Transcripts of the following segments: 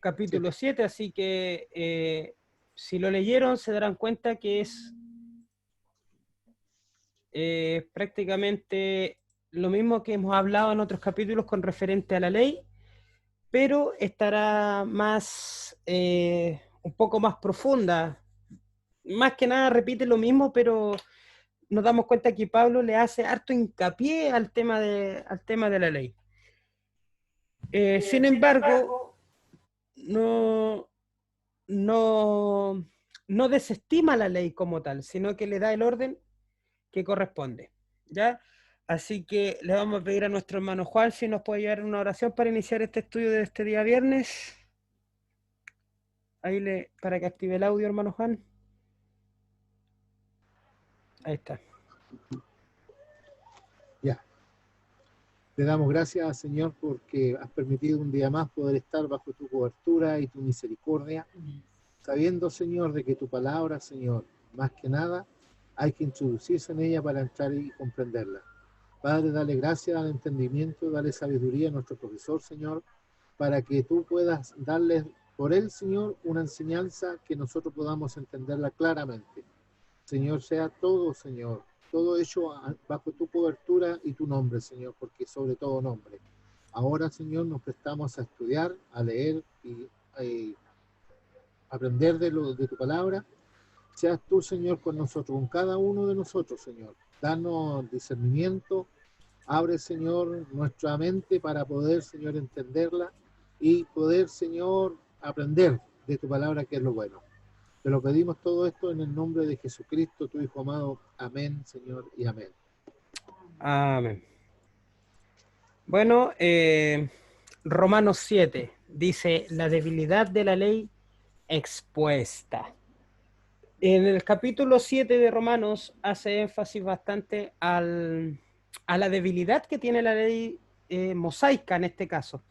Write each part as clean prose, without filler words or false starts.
capítulo 7, así que si lo leyeron se darán cuenta que es prácticamente lo mismo que hemos hablado en otros capítulos con referente a la ley, pero estará más, un poco más profunda. Más que nada repite lo mismo, pero nos damos cuenta que Pablo le hace harto hincapié al tema de la ley. Sin embargo, no, no, no desestima la ley como tal, sino que le da el orden que corresponde, ¿ya? Así que le vamos a pedir a nuestro hermano Juan si nos puede llevar una oración para iniciar este estudio de este día viernes. Para que active el audio, hermano Juan. Ahí está. Ya. Te damos gracias, Señor, porque has permitido un día más poder estar bajo tu cobertura y tu misericordia, sabiendo, Señor, de que tu palabra, Señor, más que nada, hay que introducirse en ella para entrar y comprenderla. Padre, dale gracias, dale entendimiento, dale sabiduría a nuestro profesor, Señor, para que tú puedas darle por él, Señor, una enseñanza que nosotros podamos entenderla claramente. Señor, sea todo, Señor, todo hecho bajo tu cobertura y tu nombre, Señor, porque sobre todo nombre. Ahora, Señor, nos prestamos a estudiar, a leer y aprender de tu palabra. Seas tú, Señor, con nosotros, con cada uno de nosotros, Señor. Danos discernimiento, abre, Señor, nuestra mente para poder, Señor, entenderla y poder, Señor, aprender de tu palabra, que es lo bueno. Te lo pedimos todo esto en el nombre de Jesucristo, tu Hijo amado. Amén, Señor, y amén. Amén. Bueno, Romanos 7 dice la debilidad de la ley expuesta. En el capítulo 7 de Romanos hace énfasis bastante a la debilidad que tiene la ley mosaica en este caso.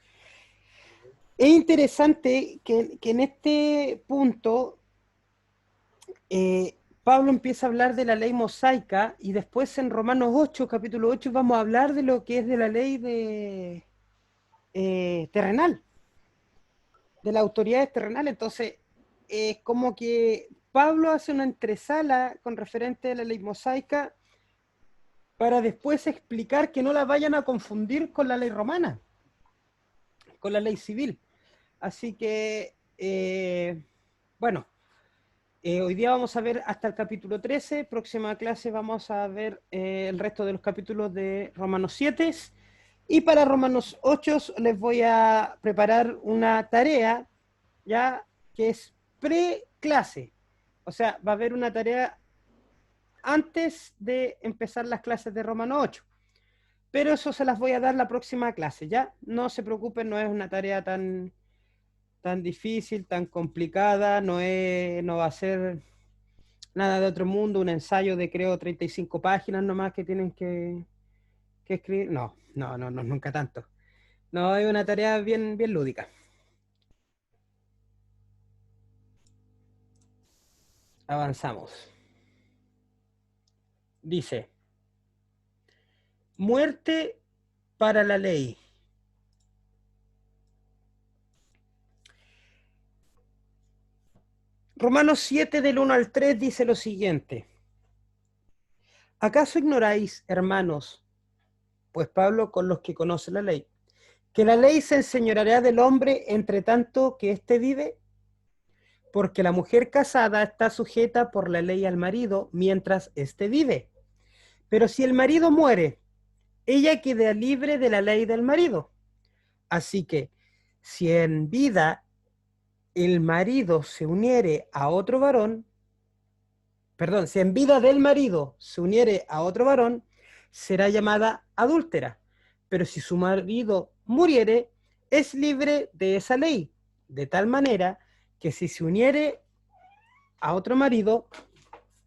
Es interesante que en este punto Pablo empieza a hablar de la ley mosaica y después en Romanos 8, capítulo 8, vamos a hablar de lo que es de la ley terrenal, de las autoridades terrenales. Entonces, es como que Pablo hace una entresala con referente a la ley mosaica para después explicar que no la vayan a confundir con la ley romana, con la ley civil. Así que, bueno, hoy día vamos a ver hasta el capítulo 13, próxima clase vamos a ver el resto de los capítulos de Romanos 7, y para Romanos 8 les voy a preparar una tarea, ya, que es pre-clase. O sea, va a haber una tarea antes de empezar las clases de Romanos 8. Pero eso se las voy a dar la próxima clase, ¿ya? No se preocupen, no es una tarea tan difícil, tan complicada, no va a ser nada de otro mundo, un ensayo de creo 35 páginas nomás que tienen que escribir. No, nunca tanto. No, es una tarea bien lúdica. Avanzamos. Dice, muerte para la ley. Romanos 7 del 1 al 3 dice lo siguiente. ¿Acaso ignoráis, hermanos, pues Pablo con los que conocen la ley, que la ley se enseñoreará del hombre entre tanto que éste vive? Porque la mujer casada está sujeta por la ley al marido mientras éste vive. Pero si el marido muere, ella queda libre de la ley del marido. Así que, si en vida el marido se uniere a otro varón, perdón, si en vida del marido se uniere a otro varón, será llamada adúltera. Pero si su marido muriere, es libre de esa ley, de tal manera que si se uniere a otro marido,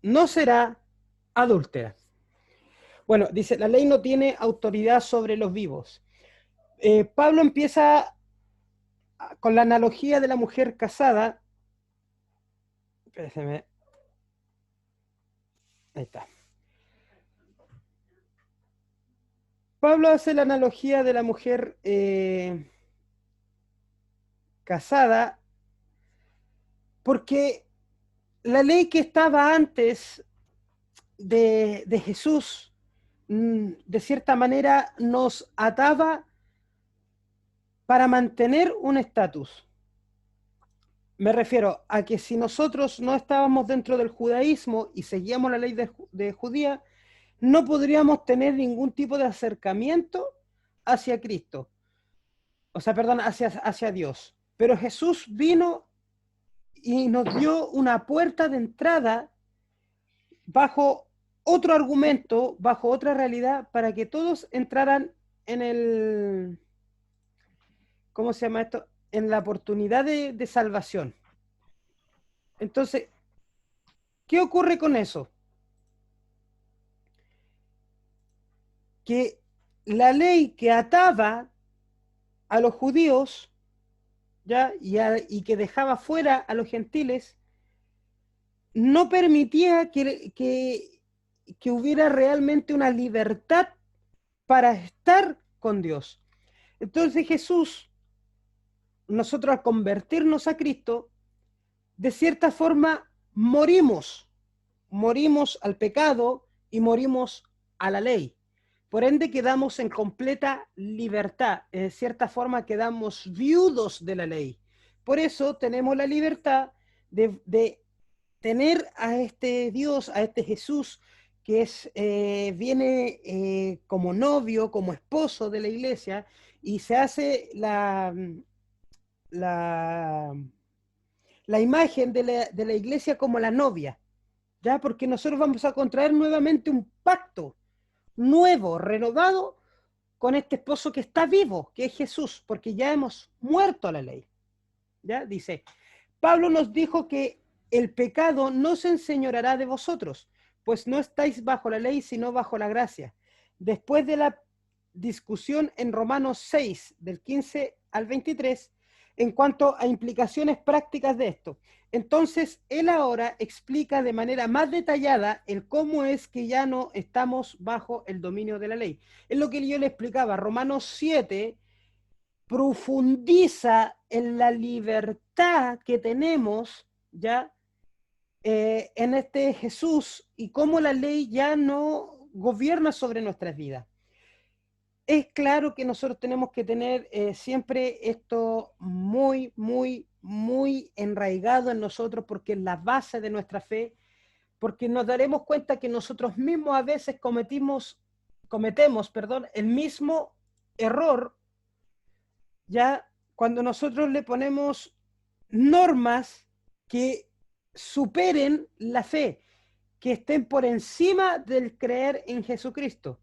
no será adúltera. Bueno, dice, la ley no tiene autoridad sobre los vivos. Pablo empieza con la analogía de la mujer casada. Ahí está. Pablo hace la analogía de la mujer casada, porque la ley que estaba antes de Jesús, de cierta manera, nos ataba para mantener un estatus. Me refiero a que si nosotros no estábamos dentro del judaísmo y seguíamos la ley de judía, no podríamos tener ningún tipo de acercamiento hacia Cristo. O sea, perdón, hacia Dios. Pero Jesús vino y nos dio una puerta de entrada bajo otro argumento, bajo otra realidad, para que todos entraran en el, ¿cómo se llama esto? En la oportunidad de salvación. Entonces, ¿qué ocurre con eso? Que la ley que ataba a los judíos, ¿ya? Y que dejaba fuera a los gentiles, no permitía que hubiera realmente una libertad para estar con Dios. Entonces Jesús, nosotros al convertirnos a Cristo, de cierta forma morimos al pecado y morimos a la ley. Por ende quedamos en completa libertad, de cierta forma quedamos viudos de la ley. Por eso tenemos la libertad de tener a este Dios, a este Jesús, que viene como novio, como esposo de la iglesia, y se hace la, la imagen de la iglesia como la novia, ¿ya? Porque nosotros vamos a contraer nuevamente un pacto nuevo, renovado, con este esposo que está vivo, que es Jesús, porque ya hemos muerto a la ley. ¿Ya? Dice, Pablo nos dijo que el pecado no se enseñoreará de vosotros, pues no estáis bajo la ley, sino bajo la gracia. Después de la discusión en Romanos 6, del 15 al 23, en cuanto a implicaciones prácticas de esto. Entonces, él ahora explica de manera más detallada el cómo es que ya no estamos bajo el dominio de la ley. Es lo que yo le explicaba. Romanos 7 profundiza en la libertad que tenemos ya en este Jesús y cómo la ley ya no gobierna sobre nuestras vidas. Es claro que nosotros tenemos que tener siempre esto muy, muy, muy enraigado en nosotros porque es la base de nuestra fe, porque nos daremos cuenta que nosotros mismos a veces cometemos, perdón, el mismo error ya cuando nosotros le ponemos normas que superen la fe, que estén por encima del creer en Jesucristo.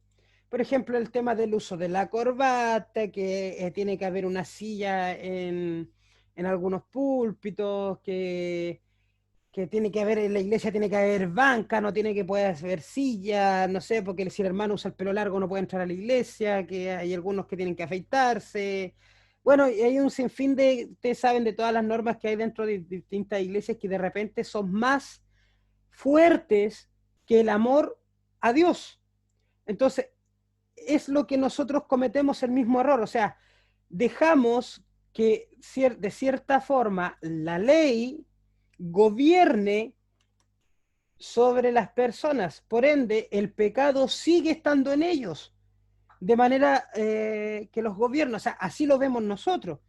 Por ejemplo, el tema del uso de la corbata, que tiene que haber una silla en algunos púlpitos, que tiene que haber, en la iglesia tiene que haber banca, no tiene que poder haber silla, no sé, porque si el hermano usa el pelo largo no puede entrar a la iglesia, que hay algunos que tienen que afeitarse. Bueno, y hay un sinfín ustedes saben, de todas las normas que hay dentro de distintas iglesias que de repente son más fuertes que el amor a Dios. Entonces, es lo que nosotros cometemos el mismo error, o sea, dejamos que de cierta forma la ley gobierne sobre las personas. Por ende, el pecado sigue estando en ellos, de manera que los gobiernos, o sea, así lo vemos nosotros.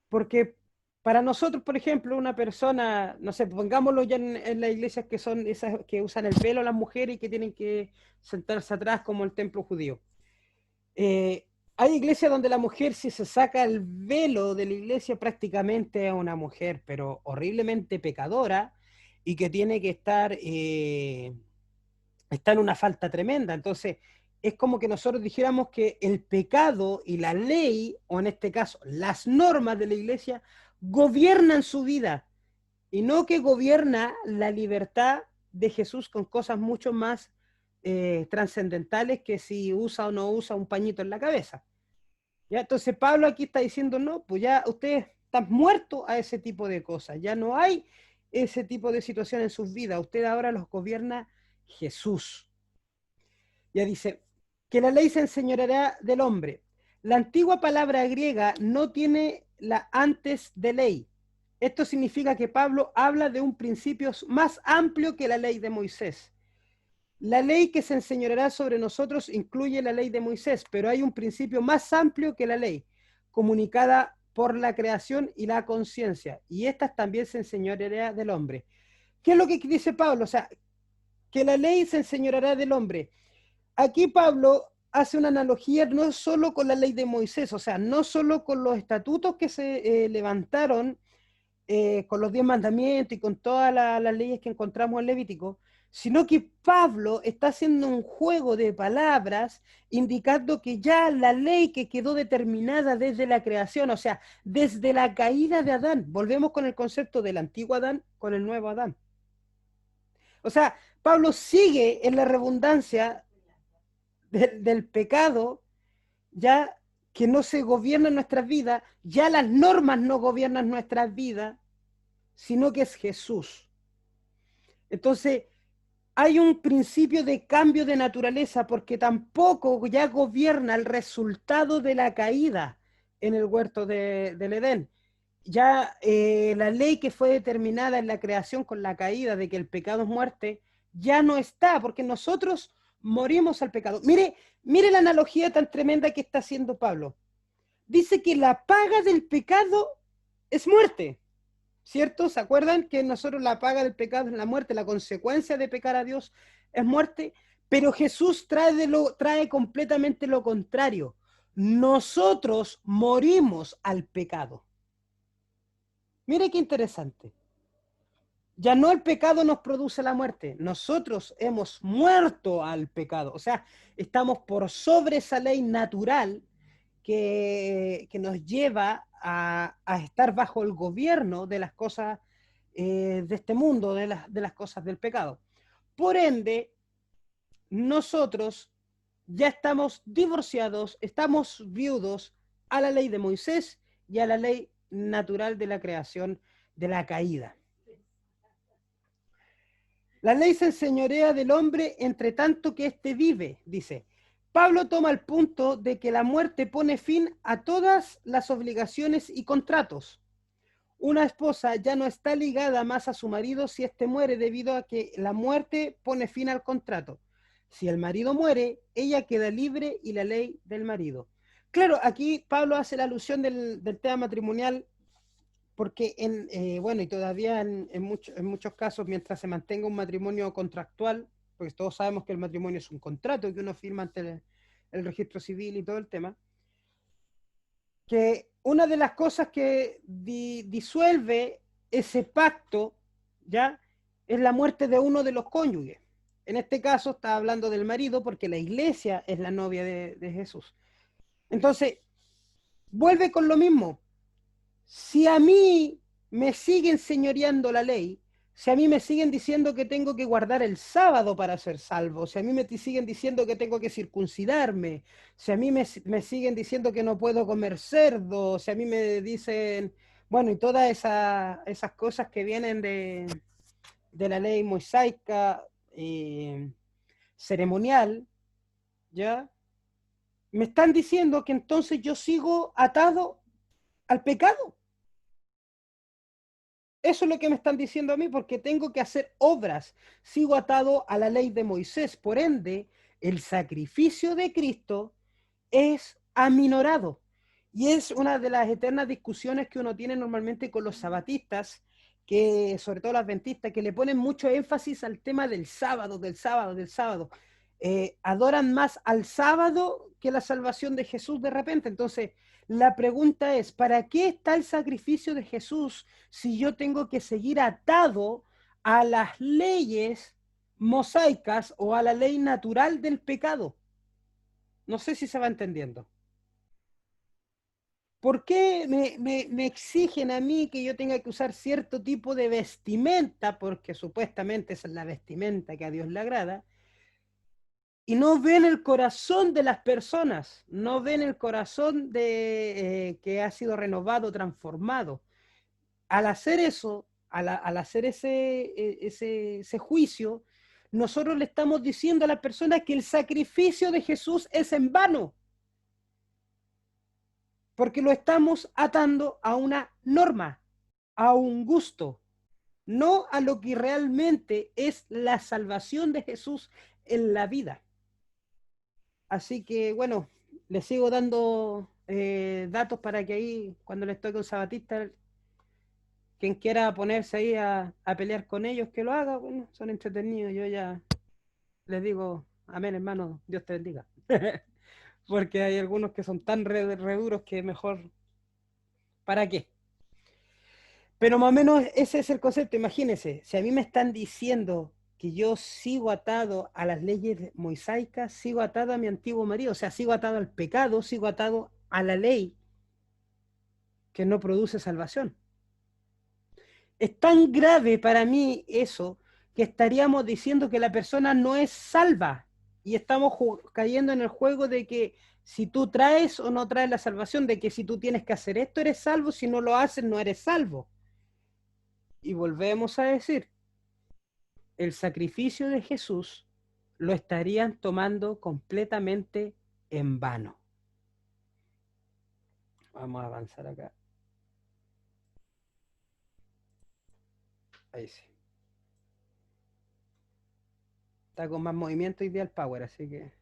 Porque para nosotros, por ejemplo, una persona, no sé, pongámoslo ya en las iglesias que son esas que usan el velo las mujeres y que tienen que sentarse atrás como el templo judío. Hay iglesias donde la mujer, si se saca el velo de la iglesia, prácticamente es una mujer, pero horriblemente pecadora y que tiene que está en una falta tremenda. Entonces, es como que nosotros dijéramos que el pecado y la ley, o en este caso, las normas de la iglesia, gobiernan su vida y no que gobierna la libertad de Jesús con cosas mucho más trascendentales que si usa o no usa un pañito en la cabeza. ¿Ya? Entonces Pablo aquí está diciendo, no, pues ya ustedes están muertos a ese tipo de cosas, ya no hay ese tipo de situación en sus vidas, usted ahora los gobierna Jesús. Ya dice, que la ley se enseñoreará del hombre. La antigua palabra griega no tiene la antes de ley. Esto significa que Pablo habla de un principio más amplio que la ley de Moisés. La ley que se enseñoreará sobre nosotros incluye la ley de Moisés, pero hay un principio más amplio que la ley, comunicada por la creación y la conciencia, y estas también se enseñoreará del hombre. ¿Qué es lo que dice Pablo? O sea, que la ley se enseñoreará del hombre. Aquí Pablo hace una analogía no solo con la ley de Moisés, o sea, no solo con los estatutos que se levantaron con los 10 mandamientos y con todas las leyes que encontramos en Levítico, sino que Pablo está haciendo un juego de palabras indicando que ya la ley que quedó determinada desde la creación, o sea, desde la caída de Adán, volvemos con el concepto del antiguo Adán con el nuevo Adán. O sea, Pablo sigue en la redundancia del pecado, ya que no se gobierna en nuestras vidas, ya las normas no gobiernan nuestras vidas, sino que es Jesús. Entonces, hay un principio de cambio de naturaleza porque tampoco ya gobierna el resultado de la caída en el huerto del Edén. Ya la ley que fue determinada en la creación con la caída de que el pecado es muerte, ya no está, porque nosotros morimos al pecado. Mire la analogía tan tremenda que está haciendo Pablo. Dice que la paga del pecado es muerte. ¿Cierto? ¿Se acuerdan que nosotros la paga del pecado es la muerte? La consecuencia de pecar a Dios es muerte, pero Jesús trae completamente lo contrario. Nosotros morimos al pecado. Mire qué interesante. Ya no el pecado nos produce la muerte, nosotros hemos muerto al pecado. O sea, estamos por sobre esa ley natural que nos lleva a estar bajo el gobierno de las cosas de este mundo, de las cosas del pecado. Por ende, nosotros ya estamos divorciados, estamos viudos a la ley de Moisés y a la ley natural de la creación de la caída. La ley se enseñorea del hombre entre tanto que éste vive, dice. Pablo toma el punto de que la muerte pone fin a todas las obligaciones y contratos. Una esposa ya no está ligada más a su marido si éste muere debido a que la muerte pone fin al contrato. Si el marido muere, ella queda libre y la ley del marido. Claro, aquí Pablo hace la alusión del tema matrimonial porque bueno, y todavía en muchos casos, mientras se mantenga un matrimonio contractual, porque todos sabemos que el matrimonio es un contrato que uno firma ante el registro civil y todo el tema, que una de las cosas que disuelve ese pacto, ¿ya? Es la muerte de uno de los cónyuges. En este caso está hablando del marido porque la iglesia es la novia de Jesús. Entonces, vuelve con lo mismo. Si a mí me siguen señoreando la ley, si a mí me siguen diciendo que tengo que guardar el sábado para ser salvo, si a mí me siguen diciendo que tengo que circuncidarme, si a mí me siguen diciendo que no puedo comer cerdo, si a mí me dicen, bueno, y todas esas cosas que vienen de la ley mosaica ceremonial, ¿ya? Me están diciendo que entonces yo sigo atado al pecado. Eso es lo que me están diciendo a mí porque tengo que hacer obras. Sigo atado a la ley de Moisés. Por ende, el sacrificio de Cristo es aminorado. Y es una de las eternas discusiones que uno tiene normalmente con los sabatistas, que sobre todo los adventistas, que le ponen mucho énfasis al tema del sábado, del sábado, del sábado. Adoran más al sábado que la salvación de Jesús de repente. Entonces, la pregunta es, ¿para qué está el sacrificio de Jesús si yo tengo que seguir atado a las leyes mosaicas o a la ley natural del pecado? No sé si se va entendiendo. ¿Por qué me exigen a mí que yo tenga que usar cierto tipo de vestimenta? Porque supuestamente esa es la vestimenta que a Dios le agrada. Y no ven el corazón de las personas, no ven el corazón de que ha sido renovado, transformado. Al hacer eso, al hacer ese juicio, nosotros le estamos diciendo a las personas que el sacrificio de Jesús es en vano. porque lo estamos atando a una norma, a un gusto, no a lo que realmente es la salvación de Jesús en la vida. Así que, bueno, les sigo dando datos para que ahí, cuando les toque un sabatista, quien quiera ponerse ahí a pelear con ellos, que lo haga. Bueno, son entretenidos. Yo ya les digo, amén, hermano, Dios te bendiga. Porque hay algunos que son tan re duros que mejor, ¿para qué? Pero más o menos ese es el concepto. Imagínense, si a mí me están diciendo que yo sigo atado a las leyes moisaicas, sigo atado a mi antiguo marido, o sea, sigo atado al pecado, sigo atado a la ley que no produce salvación. Es tan grave para mí eso que estaríamos diciendo que la persona no es salva y estamos cayendo en el juego de que si tú traes o no traes la salvación, de que si tú tienes que hacer esto eres salvo, si no lo haces no eres salvo. Y volvemos a decir, el sacrificio de Jesús lo estarían tomando completamente en vano. Vamos a avanzar acá. Ahí sí. Está con más movimiento Ideal Power, así que...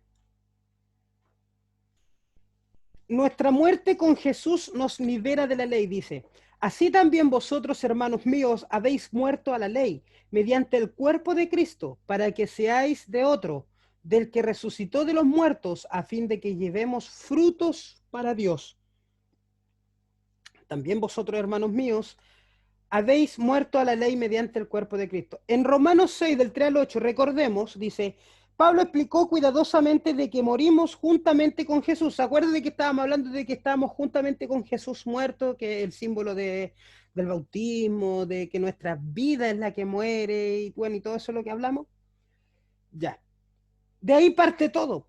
Nuestra muerte con Jesús nos libera de la ley, dice. Así también vosotros, hermanos míos, habéis muerto a la ley, mediante el cuerpo de Cristo, para que seáis de otro, del que resucitó de los muertos, a fin de que llevemos frutos para Dios. También vosotros, hermanos míos, habéis muerto a la ley mediante el cuerpo de Cristo. En Romanos 6, del 3 al 8, recordemos, dice, Pablo explicó cuidadosamente de que morimos juntamente con Jesús. ¿Se acuerdan de que estábamos hablando de que estábamos juntamente con Jesús muerto, que es el símbolo del bautismo, de que nuestra vida es la que muere, y bueno, y todo eso es lo que hablamos? Ya. De ahí parte todo.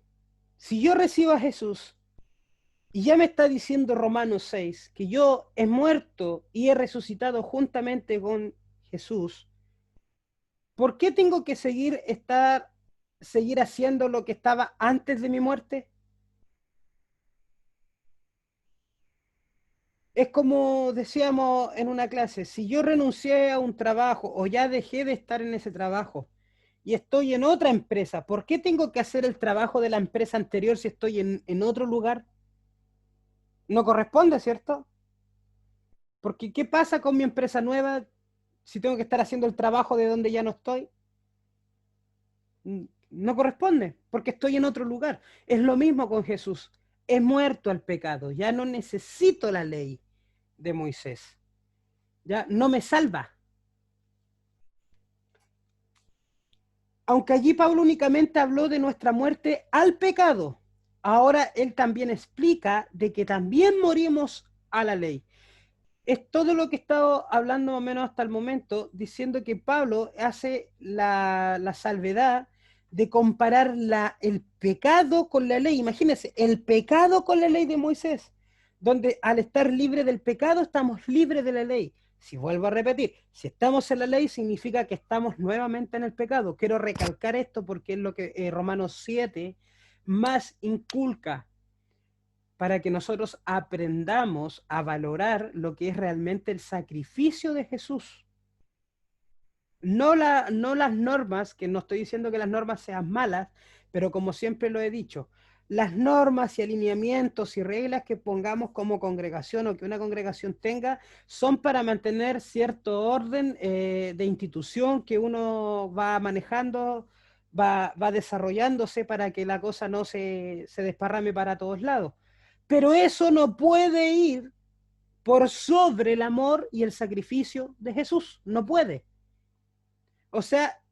Si yo recibo a Jesús, y ya me está diciendo Romanos 6 que yo he muerto y he resucitado juntamente con Jesús, ¿por qué tengo que seguir haciendo lo que estaba antes de mi muerte? Es como decíamos en una clase, si yo renuncié a un trabajo o ya dejé de estar en ese trabajo y estoy en otra empresa, ¿por qué tengo que hacer el trabajo de la empresa anterior si estoy en otro lugar? No corresponde, ¿cierto? Porque ¿qué pasa con mi empresa nueva si tengo que estar haciendo el trabajo de donde ya no estoy? No corresponde, porque estoy en otro lugar. Es lo mismo con Jesús. He muerto al pecado, ya no necesito la ley de Moisés. Ya no me salva. Aunque allí Pablo únicamente habló de nuestra muerte al pecado, ahora él también explica de que también morimos a la ley. Es todo lo que he estado hablando más o menos hasta el momento, diciendo que Pablo hace la salvedad de comparar el pecado con la ley. Imagínense, el pecado con la ley de Moisés, donde al estar libre del pecado estamos libres de la ley. Si vuelvo a repetir, si estamos en la ley significa que estamos nuevamente en el pecado. Quiero recalcar esto porque es lo que Romanos 7 más inculca para que nosotros aprendamos a valorar lo que es realmente el sacrificio de Jesús. No las normas, que no estoy diciendo que las normas sean malas, pero como siempre lo he dicho, las normas y alineamientos y reglas que pongamos como congregación o que una congregación tenga son para mantener cierto orden de institución que uno va manejando, va desarrollándose para que la cosa no se desparrame para todos lados. Pero eso no puede ir por sobre el amor y el sacrificio de Jesús. No puede. O sea,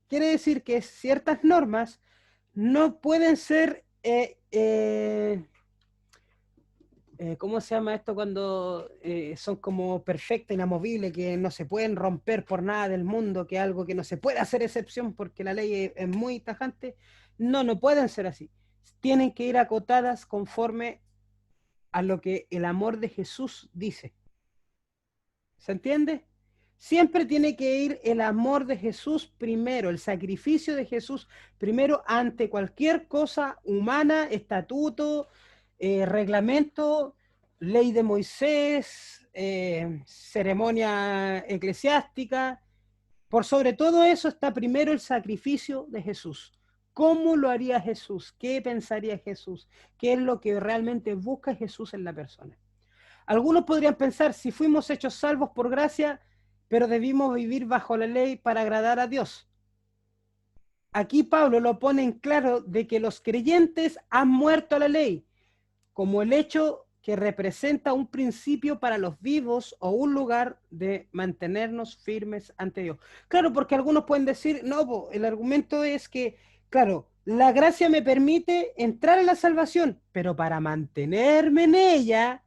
quiere decir que ciertas normas no pueden ser, ¿cómo se llama esto cuando son como perfectas, inamovibles, que no se pueden romper por nada del mundo, que es algo que no se puede hacer excepción porque la ley es muy tajante? No pueden ser así. Tienen que ir acotadas conforme a lo que el amor de Jesús dice. ¿Se entiende? Siempre tiene que ir el amor de Jesús primero, el sacrificio de Jesús primero ante cualquier cosa humana, estatuto, reglamento ley de Moisés, ceremonia eclesiástica. Por sobre todo eso está primero el sacrificio de Jesús. ¿Cómo lo haría Jesús? ¿Qué pensaría Jesús? ¿Qué es lo que realmente busca Jesús en la persona? Algunos podrían pensar, si fuimos hechos salvos por gracia, pero debimos vivir bajo la ley para agradar a Dios. Aquí Pablo lo pone en claro de que los creyentes han muerto a la ley, como el hecho que representa un principio para los vivos o un lugar de mantenernos firmes ante Dios. Claro, porque algunos pueden decir, no, el argumento es que, claro, la gracia me permite entrar en la salvación, pero para mantenerme en ella,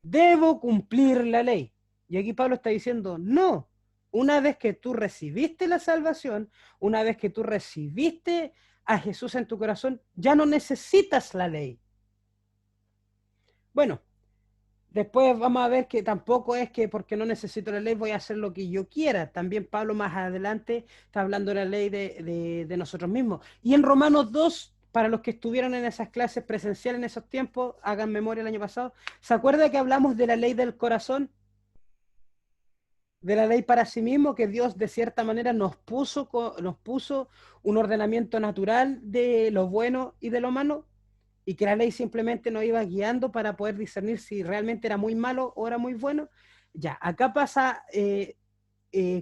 debo cumplir la ley. Y aquí Pablo está diciendo, no, una vez que tú recibiste la salvación, una vez que tú recibiste a Jesús en tu corazón, ya no necesitas la ley. Bueno, después vamos a ver que tampoco es que porque no necesito la ley voy a hacer lo que yo quiera. También Pablo más adelante está hablando de la ley de nosotros mismos. Y en Romanos 2, para los que estuvieron en esas clases presenciales en esos tiempos, hagan memoria el año pasado, ¿se acuerda que hablamos de la ley del corazón? De la ley para sí mismo, que Dios de cierta manera nos puso un ordenamiento natural de lo bueno y de lo malo, y que la ley simplemente nos iba guiando para poder discernir si realmente era muy malo o era muy bueno. Ya, acá pasa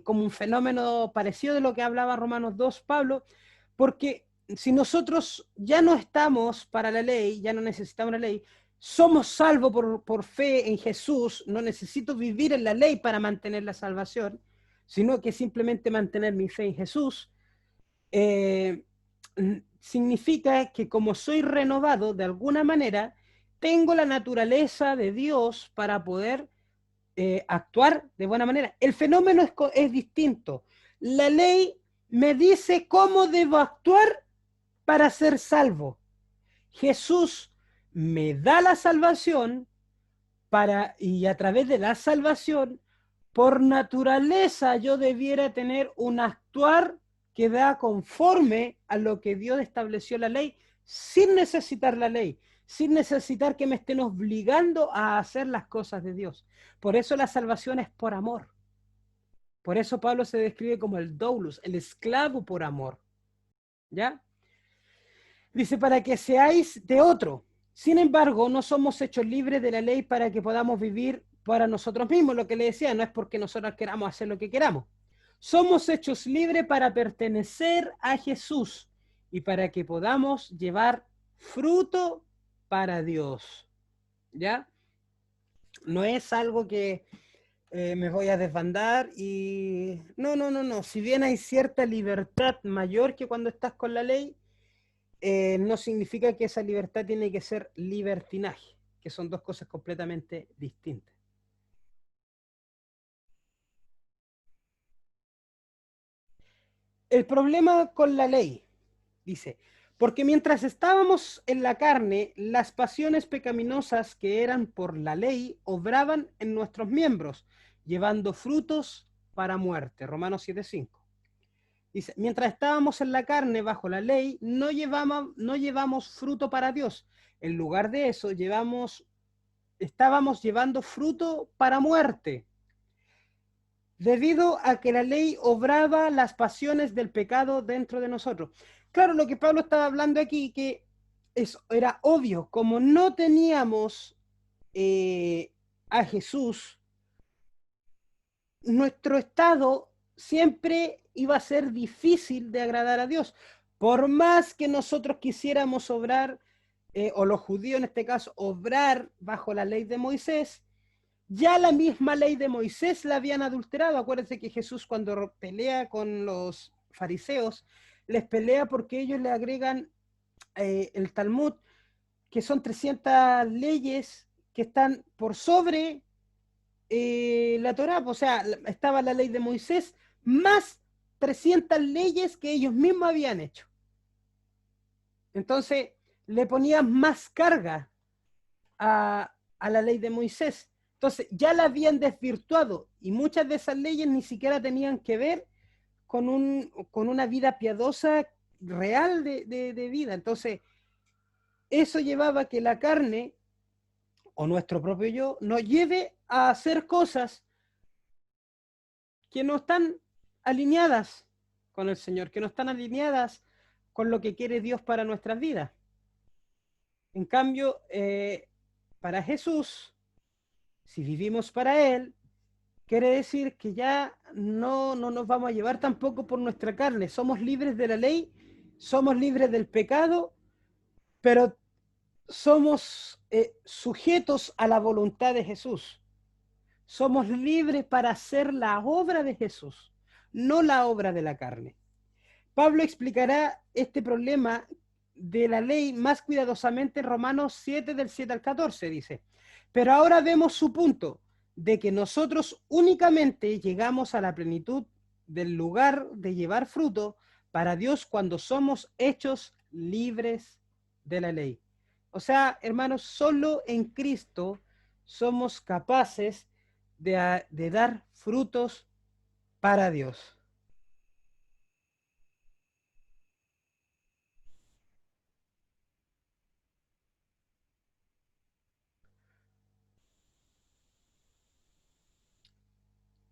como un fenómeno parecido de lo que hablaba Romanos 2, Pablo, porque si nosotros ya no estamos para la ley, ya no necesitamos la ley, somos salvos por fe en Jesús, no necesito vivir en la ley para mantener la salvación, sino que simplemente mantener mi fe en Jesús, eh, significa que como soy renovado de alguna manera, tengo la naturaleza de Dios para poder actuar de buena manera. El fenómeno es distinto. La ley me dice cómo debo actuar para ser salvo. Jesús me da la salvación y a través de la salvación, por naturaleza yo debiera tener un actuar que da conforme a lo que Dios estableció la ley, sin necesitar la ley, sin necesitar que me estén obligando a hacer las cosas de Dios. Por eso la salvación es por amor. Por eso Pablo se describe como el doulos, el esclavo por amor. ¿Ya? Dice, para que seáis de otro. Sin embargo, no somos hechos libres de la ley para que podamos vivir para nosotros mismos. Lo que le decía, no es porque nosotros queramos hacer lo que queramos. Somos hechos libres para pertenecer a Jesús y para que podamos llevar fruto para Dios. ¿Ya? No es algo que me voy a desbandar y... No. Si bien hay cierta libertad mayor que cuando estás con la ley, no significa que esa libertad tiene que ser libertinaje, que son dos cosas completamente distintas. El problema con la ley, dice, porque mientras estábamos en la carne, las pasiones pecaminosas que eran por la ley obraban en nuestros miembros, llevando frutos para muerte. Romanos 7:5. Dice, mientras estábamos en la carne bajo la ley, no llevamos fruto para Dios. En lugar de eso, estábamos llevando fruto para muerte, debido a que la ley obraba las pasiones del pecado dentro de nosotros. Claro, lo que Pablo estaba hablando aquí, que era obvio, como no teníamos a Jesús, nuestro estado siempre iba a ser difícil de agradar a Dios. Por más que nosotros quisiéramos obrar, o los judíos en este caso, obrar bajo la ley de Moisés, ya la misma ley de Moisés la habían adulterado. Acuérdense que Jesús cuando pelea con los fariseos, les pelea porque ellos le agregan el Talmud, que son 300 leyes que están por sobre la Torá. O sea, estaba la ley de Moisés más 300 leyes que ellos mismos habían hecho. Entonces, le ponían más carga a la ley de Moisés. Entonces, ya la habían desvirtuado y muchas de esas leyes ni siquiera tenían que ver con una vida piadosa real de vida. Entonces, eso llevaba a que la carne o nuestro propio yo nos lleve a hacer cosas que no están alineadas con el Señor, que no están alineadas con lo que quiere Dios para nuestras vidas. En cambio, para Jesús, si vivimos para Él, quiere decir que ya no nos vamos a llevar tampoco por nuestra carne. Somos libres de la ley, somos libres del pecado, pero somos sujetos a la voluntad de Jesús. Somos libres para hacer la obra de Jesús, no la obra de la carne. Pablo explicará este problema de la ley más cuidadosamente en Romanos 7, del 7 al 14, dice. Pero ahora vemos su punto, de que nosotros únicamente llegamos a la plenitud del lugar de llevar fruto para Dios cuando somos hechos libres de la ley. O sea, hermanos, solo en Cristo somos capaces de dar frutos para Dios.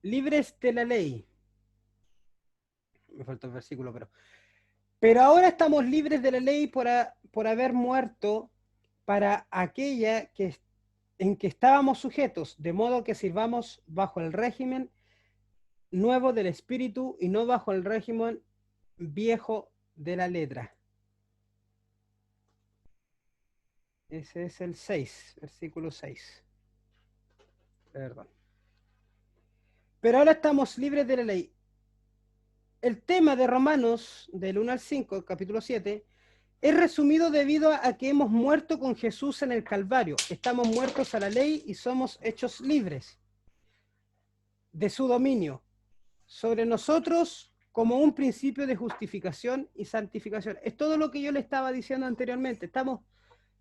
Libres de la ley. Me falta el versículo, pero ahora estamos libres de la ley por haber muerto para aquella en que estábamos sujetos, de modo que sirvamos bajo el régimen nuevo del espíritu y no bajo el régimen viejo de la letra. Ese es el 6, versículo 6. Perdón. Pero ahora estamos libres de la ley. El tema de Romanos, del 1 al 5, capítulo 7, es resumido debido a que hemos muerto con Jesús en el Calvario. Estamos muertos a la ley y somos hechos libres de su dominio sobre nosotros como un principio de justificación y santificación. Es todo lo que yo le estaba diciendo anteriormente. Estamos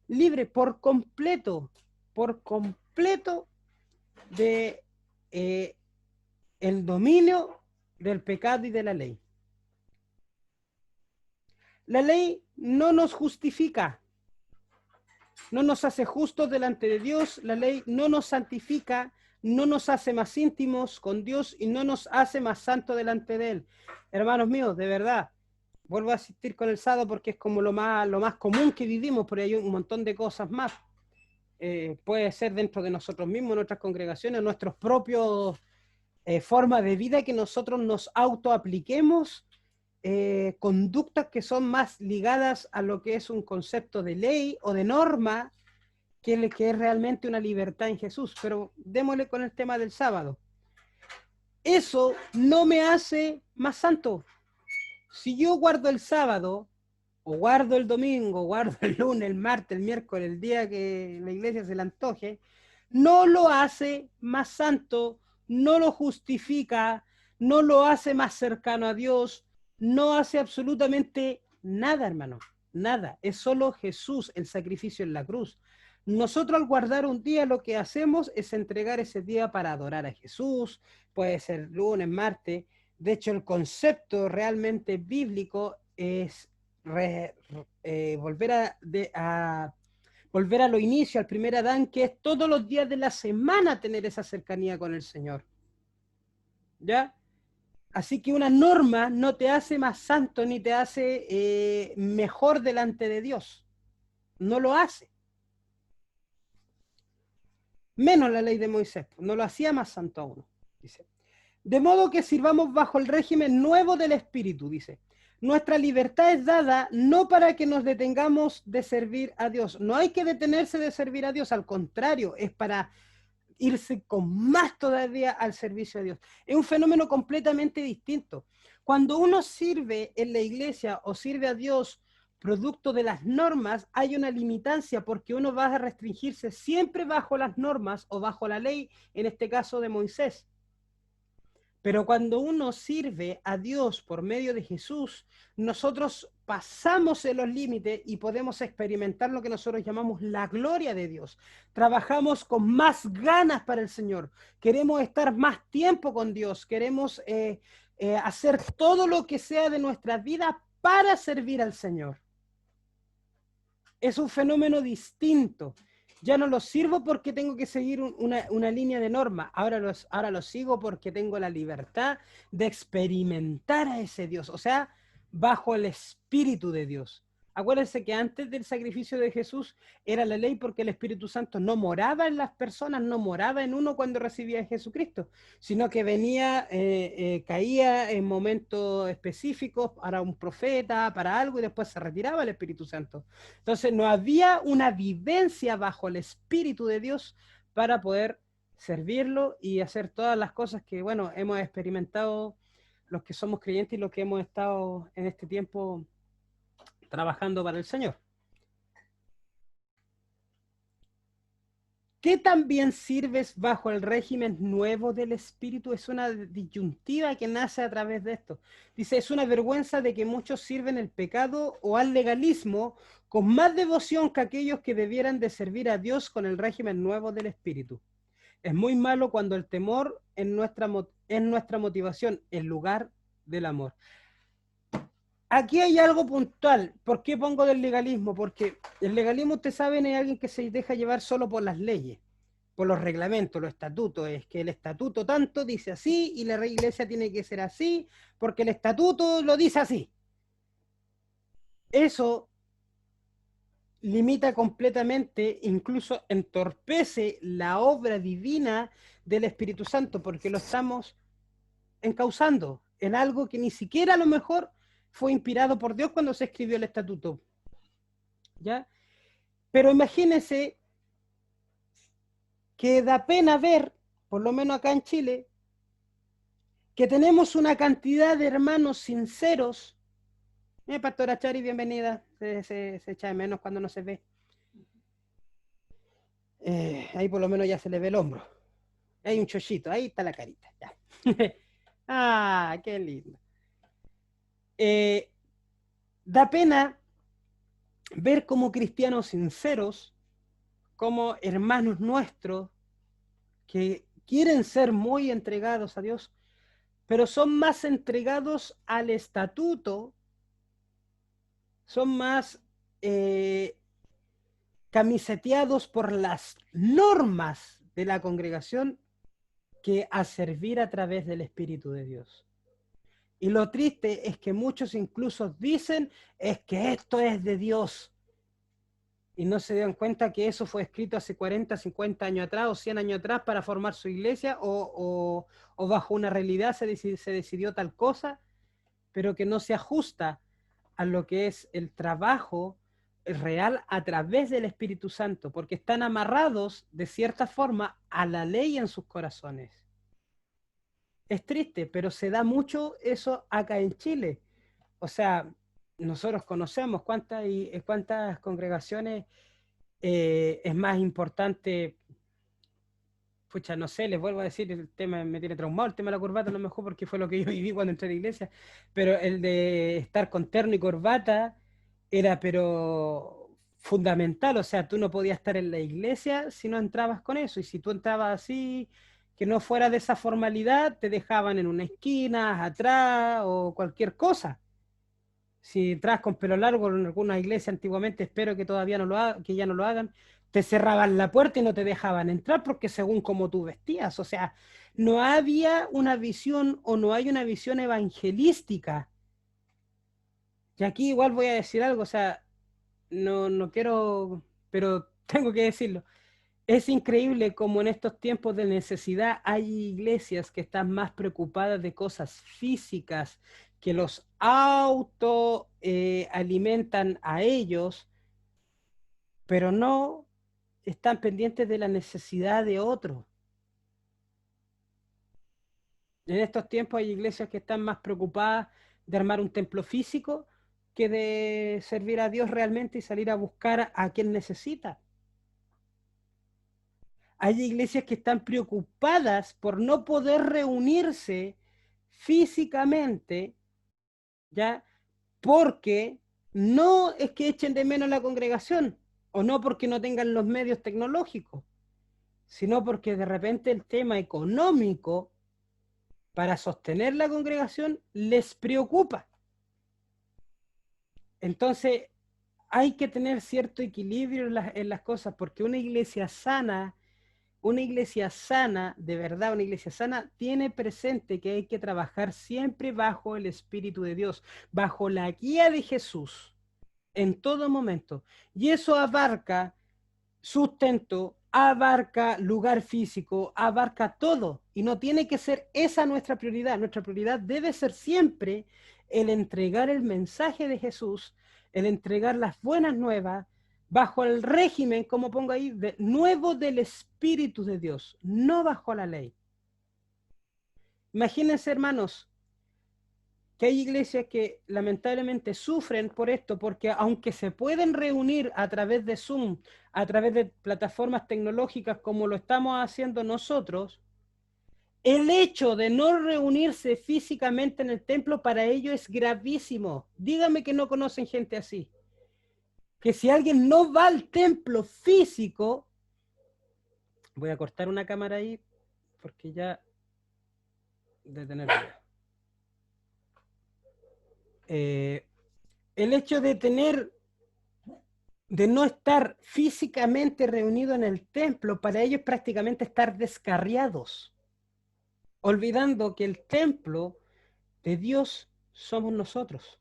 libres por completo de el dominio del pecado y de la ley. La ley no nos justifica, no nos hace justos delante de Dios, la ley no nos santifica, no nos hace más íntimos con Dios y no nos hace más santos delante de Él. Hermanos míos, de verdad, vuelvo a asistir con el sábado porque es como lo más común que vivimos, pero hay un montón de cosas más. Puede ser dentro de nosotros mismos, nuestras congregaciones, nuestros propios formas de vida que nosotros nos autoapliquemos conductas que son más ligadas a lo que es un concepto de ley o de norma que es realmente una libertad en Jesús. Pero démosle con el tema del sábado. Eso no me hace más santo. Si yo guardo el sábado, o guardo el domingo, guardo el lunes, el martes, el miércoles, el día que la iglesia se le antoje, no lo hace más santo, no lo justifica, no lo hace más cercano a Dios, no hace absolutamente nada, hermano, nada. Es solo Jesús, el sacrificio en la cruz. Nosotros al guardar un día lo que hacemos es entregar ese día para adorar a Jesús, puede ser lunes, martes. De hecho, el concepto realmente bíblico es volver a lo inicio, al primer Adán, que es todos los días de la semana tener esa cercanía con el Señor. ¿Ya? Así que una norma no te hace más santo ni te hace mejor delante de Dios. No lo hace. Menos la ley de Moisés, no lo hacía más santo a uno, dice. De modo que sirvamos bajo el régimen nuevo del Espíritu, dice. Nuestra libertad es dada no para que nos detengamos de servir a Dios. No hay que detenerse de servir a Dios, al contrario, es para irse con más todavía al servicio de Dios. Es un fenómeno completamente distinto. Cuando uno sirve en la iglesia o sirve a Dios producto de las normas, hay una limitancia porque uno va a restringirse siempre bajo las normas o bajo la ley, en este caso de Moisés. Pero cuando uno sirve a Dios por medio de Jesús, nosotros pasamos en los límites y podemos experimentar lo que nosotros llamamos la gloria de Dios. Trabajamos con más ganas para el Señor. Queremos estar más tiempo con Dios. Queremos hacer todo lo que sea de nuestra vida para servir al Señor. Es un fenómeno distinto. Ya no los sirvo porque tengo que seguir una línea de norma. Ahora los sigo porque tengo la libertad de experimentar a ese Dios. O sea, bajo el Espíritu de Dios. Acuérdense que antes del sacrificio de Jesús era la ley porque el Espíritu Santo no moraba en las personas, no moraba en uno cuando recibía a Jesucristo, sino que venía, caía en momentos específicos para un profeta, para algo, y después se retiraba el Espíritu Santo. Entonces no había una vivencia bajo el Espíritu de Dios para poder servirlo y hacer todas las cosas que, bueno, hemos experimentado los que somos creyentes y los que hemos estado en este tiempo trabajando para el Señor. ¿Qué también sirves bajo el régimen nuevo del Espíritu? Es una disyuntiva que nace a través de esto. Dice, es una vergüenza de que muchos sirven el pecado o al legalismo con más devoción que aquellos que debieran de servir a Dios con el régimen nuevo del Espíritu. Es muy malo cuando el temor es nuestra motivación en lugar del amor. Aquí hay algo puntual. ¿Por qué pongo del legalismo? Porque el legalismo, ustedes saben, es alguien que se deja llevar solo por las leyes, por los reglamentos, los estatutos. Es que el estatuto tanto dice así y la iglesia tiene que ser así porque el estatuto lo dice así. Eso limita completamente, incluso entorpece la obra divina del Espíritu Santo porque lo estamos encauzando en algo que ni siquiera a lo mejor fue inspirado por Dios cuando se escribió el estatuto. ¿Ya? Pero imagínense que da pena ver, por lo menos acá en Chile, que tenemos una cantidad de hermanos sinceros. Pastora Chari, bienvenida. Se echa de menos cuando no se ve. Ahí por lo menos ya se le ve el hombro. Hay un chochito, ahí está la carita. Ya. Ah, qué lindo. Da pena ver como cristianos sinceros, como hermanos nuestros, que quieren ser muy entregados a Dios, pero son más entregados al estatuto, son más camiseteados por las normas de la congregación que a servir a través del Espíritu de Dios. Y lo triste es que muchos incluso dicen es que esto es de Dios. Y no se dan cuenta que eso fue escrito hace 40, 50 años atrás o 100 años atrás para formar su iglesia o bajo una realidad se decidió tal cosa, pero que no se ajusta a lo que es el trabajo real a través del Espíritu Santo, porque están amarrados de cierta forma a la ley en sus corazones. Es triste, pero se da mucho eso acá en Chile. O sea, nosotros conocemos cuántas congregaciones es más importante. Pucha, no sé, les vuelvo a decir, el tema me tiene traumado, el tema de la corbata, no mejor porque fue lo que yo viví cuando entré a la iglesia, pero el de estar con terno y corbata era pero fundamental. O sea, tú no podías estar en la iglesia si no entrabas con eso, y si tú entrabas así, que no fuera de esa formalidad, te dejaban en una esquina, atrás o cualquier cosa. Si entras con pelo largo en alguna iglesia antiguamente, espero que todavía no lo hagan, que ya no lo hagan, te cerraban la puerta y no te dejaban entrar porque según cómo tú vestías. O sea, no había una visión o no hay una visión evangelística. Y aquí igual voy a decir algo, o sea, no quiero, pero tengo que decirlo. Es increíble como en estos tiempos de necesidad hay iglesias que están más preocupadas de cosas físicas, que los auto alimentan a ellos, pero no están pendientes de la necesidad de otros. En estos tiempos hay iglesias que están más preocupadas de armar un templo físico que de servir a Dios realmente y salir a buscar a quien necesita. Hay iglesias que están preocupadas por no poder reunirse físicamente, ¿ya? Porque no es que echen de menos la congregación, o no porque no tengan los medios tecnológicos, sino porque de repente el tema económico para sostener la congregación les preocupa. Entonces, hay que tener cierto equilibrio en las cosas, porque una iglesia sana, de verdad, una iglesia sana, tiene presente que hay que trabajar siempre bajo el Espíritu de Dios, bajo la guía de Jesús, en todo momento. Y eso abarca sustento, abarca lugar físico, abarca todo. Y no tiene que ser esa nuestra prioridad. Nuestra prioridad debe ser siempre el entregar el mensaje de Jesús, el entregar las buenas nuevas, bajo el régimen, como pongo ahí, de nuevo del Espíritu de Dios, no bajo la ley. Imagínense, hermanos, que hay iglesias que lamentablemente sufren por esto, porque aunque se pueden reunir a través de Zoom, a través de plataformas tecnológicas como lo estamos haciendo nosotros, el hecho de no reunirse físicamente en el templo para ellos es gravísimo. Dígame que no conocen gente así. Que si alguien no va al templo físico, voy a cortar una cámara ahí porque ya detenerlo. El hecho de no estar físicamente reunido en el templo, para ellos prácticamente estar descarriados, olvidando que el templo de Dios somos nosotros.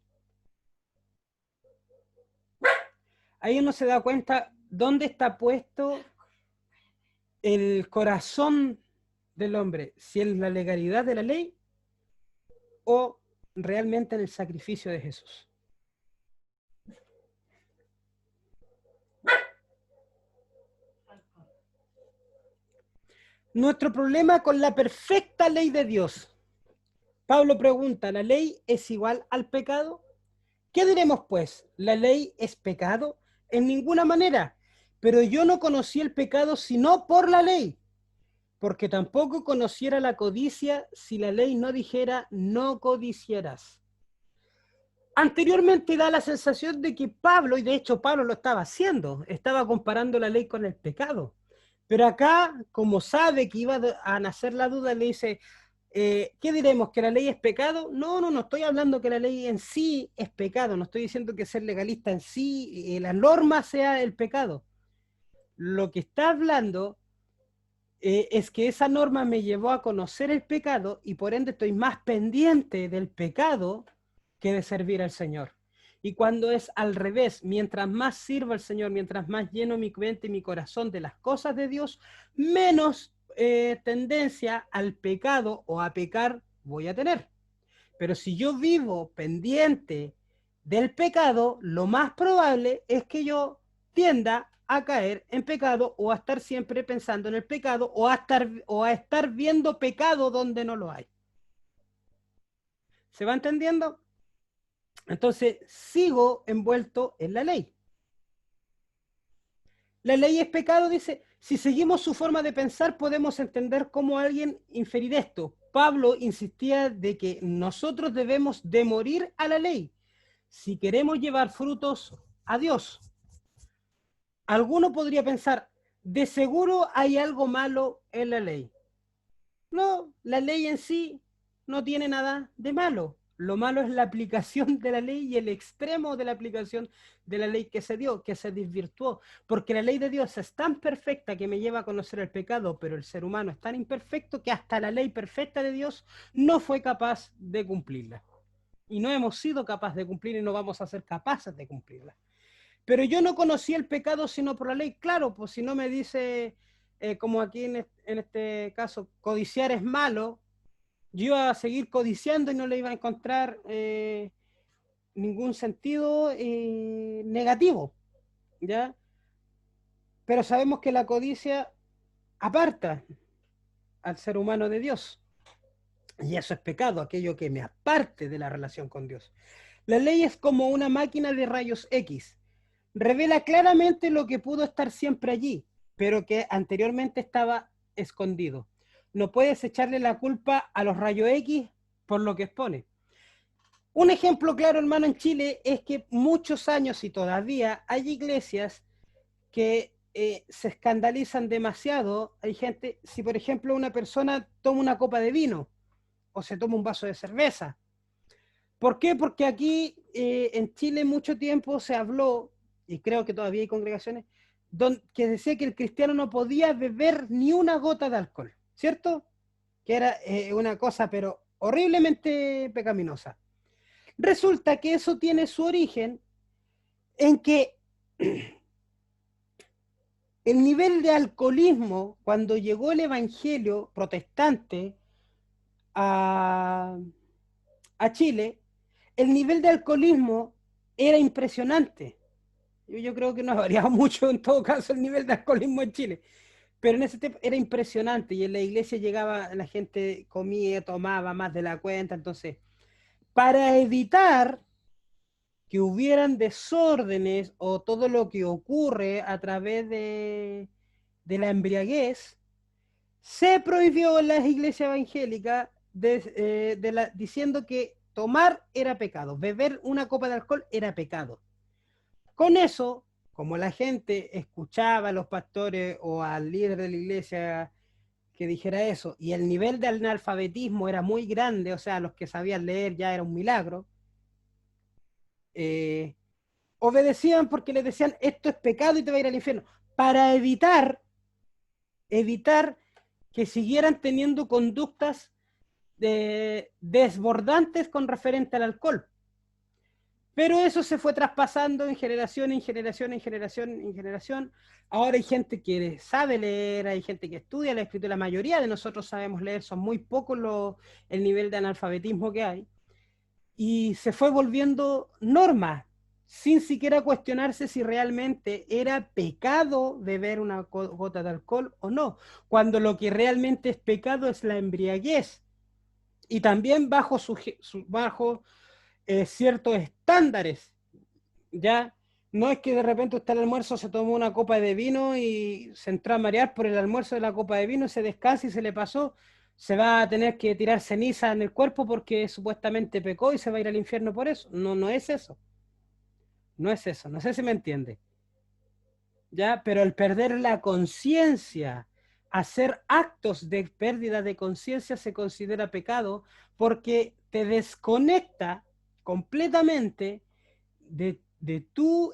Ahí uno se da cuenta dónde está puesto el corazón del hombre, si en la legalidad de la ley o realmente en el sacrificio de Jesús. Nuestro problema con la perfecta ley de Dios. Pablo pregunta, ¿la ley es igual al pecado? ¿Qué diremos pues? ¿La ley es pecado? En ninguna manera. Pero yo no conocí el pecado sino por la ley, porque tampoco conociera la codicia si la ley no dijera no codiciarás. Anteriormente da la sensación de que Pablo, y de hecho Pablo lo estaba haciendo, estaba comparando la ley con el pecado. Pero acá, como sabe que iba a nacer la duda, le dice, ¿qué diremos? ¿Que la ley es pecado? No, no estoy hablando que la ley en sí es pecado, no estoy diciendo que ser legalista en sí, la norma sea el pecado. Lo que está hablando es que esa norma me llevó a conocer el pecado y por ende estoy más pendiente del pecado que de servir al Señor. Y cuando es al revés, mientras más sirvo al Señor, mientras más lleno mi mente y mi corazón de las cosas de Dios, menos tendencia al pecado o a pecar voy a tener. Pero si yo vivo pendiente del pecado, lo más probable es que yo tienda a caer en pecado o a estar siempre pensando en el pecado o a estar viendo pecado donde no lo hay. ¿Se va entendiendo? Entonces, sigo envuelto en la ley. La ley es pecado, dice, si seguimos su forma de pensar, podemos entender cómo alguien inferir esto. Pablo insistía de que nosotros debemos de morir a la ley si queremos llevar frutos a Dios. Alguno podría pensar, de seguro hay algo malo en la ley. No, la ley en sí no tiene nada de malo. Lo malo es la aplicación de la ley y el extremo de la aplicación de la ley que se dio, que se desvirtuó. Porque la ley de Dios es tan perfecta que me lleva a conocer el pecado, pero el ser humano es tan imperfecto que hasta la ley perfecta de Dios no fue capaz de cumplirla. Y no hemos sido capaces de cumplir y no vamos a ser capaces de cumplirla. Pero yo no conocí el pecado sino por la ley. Claro, pues si no me dice, como aquí en este caso, codiciar es malo, yo iba a seguir codiciando y no le iba a encontrar ningún sentido negativo, ¿ya? Pero sabemos que la codicia aparta al ser humano de Dios. Y eso es pecado, aquello que me aparte de la relación con Dios. La ley es como una máquina de rayos X. Revela claramente lo que pudo estar siempre allí, pero que anteriormente estaba escondido. No puedes echarle la culpa a los rayos X por lo que expone. Un ejemplo claro, hermano, en Chile es que muchos años y todavía hay iglesias que se escandalizan demasiado. Hay gente, si por ejemplo una persona toma una copa de vino o se toma un vaso de cerveza. ¿Por qué? Porque aquí en Chile mucho tiempo se habló y creo que todavía hay congregaciones, que decía que el cristiano no podía beber ni una gota de alcohol, ¿cierto? Que era una cosa, pero horriblemente pecaminosa. Resulta que eso tiene su origen en que el nivel de alcoholismo, cuando llegó el evangelio protestante a, a Chile, el nivel de alcoholismo era impresionante. Yo creo que no ha variado mucho en todo caso el nivel de alcoholismo en Chile, pero en ese tiempo era impresionante y en la iglesia llegaba, la gente comía, tomaba más de la cuenta, entonces, para evitar que hubieran desórdenes o todo lo que ocurre a través de la embriaguez, se prohibió en las iglesias evangélicas diciendo que tomar era pecado, beber una copa de alcohol era pecado. Con eso, como la gente escuchaba a los pastores o al líder de la iglesia que dijera eso, y el nivel de analfabetismo era muy grande, o sea, los que sabían leer ya era un milagro, obedecían porque les decían, esto es pecado y te va a ir al infierno, para evitar que siguieran teniendo conductas desbordantes con referente al alcohol. Pero eso se fue traspasando en generación, en generación, en generación, en generación. Ahora hay gente que sabe leer, hay gente que estudia la escritura. La mayoría de nosotros sabemos leer, son muy pocos el nivel de analfabetismo que hay. Y se fue volviendo norma, sin siquiera cuestionarse si realmente era pecado beber una gota de alcohol o no, cuando lo que realmente es pecado es la embriaguez. Y también bajo ciertos estándares, ¿ya? No es que de repente usted al almuerzo se tomó una copa de vino y se entró a marear por el almuerzo de la copa de vino, se descansa y se le pasó, se va a tener que tirar ceniza en el cuerpo porque supuestamente pecó y se va a ir al infierno por eso. No, no es eso. No es eso. No sé si me entiende. ¿Ya? Pero el perder la conciencia, hacer actos de pérdida de conciencia se considera pecado porque te desconecta completamente de tu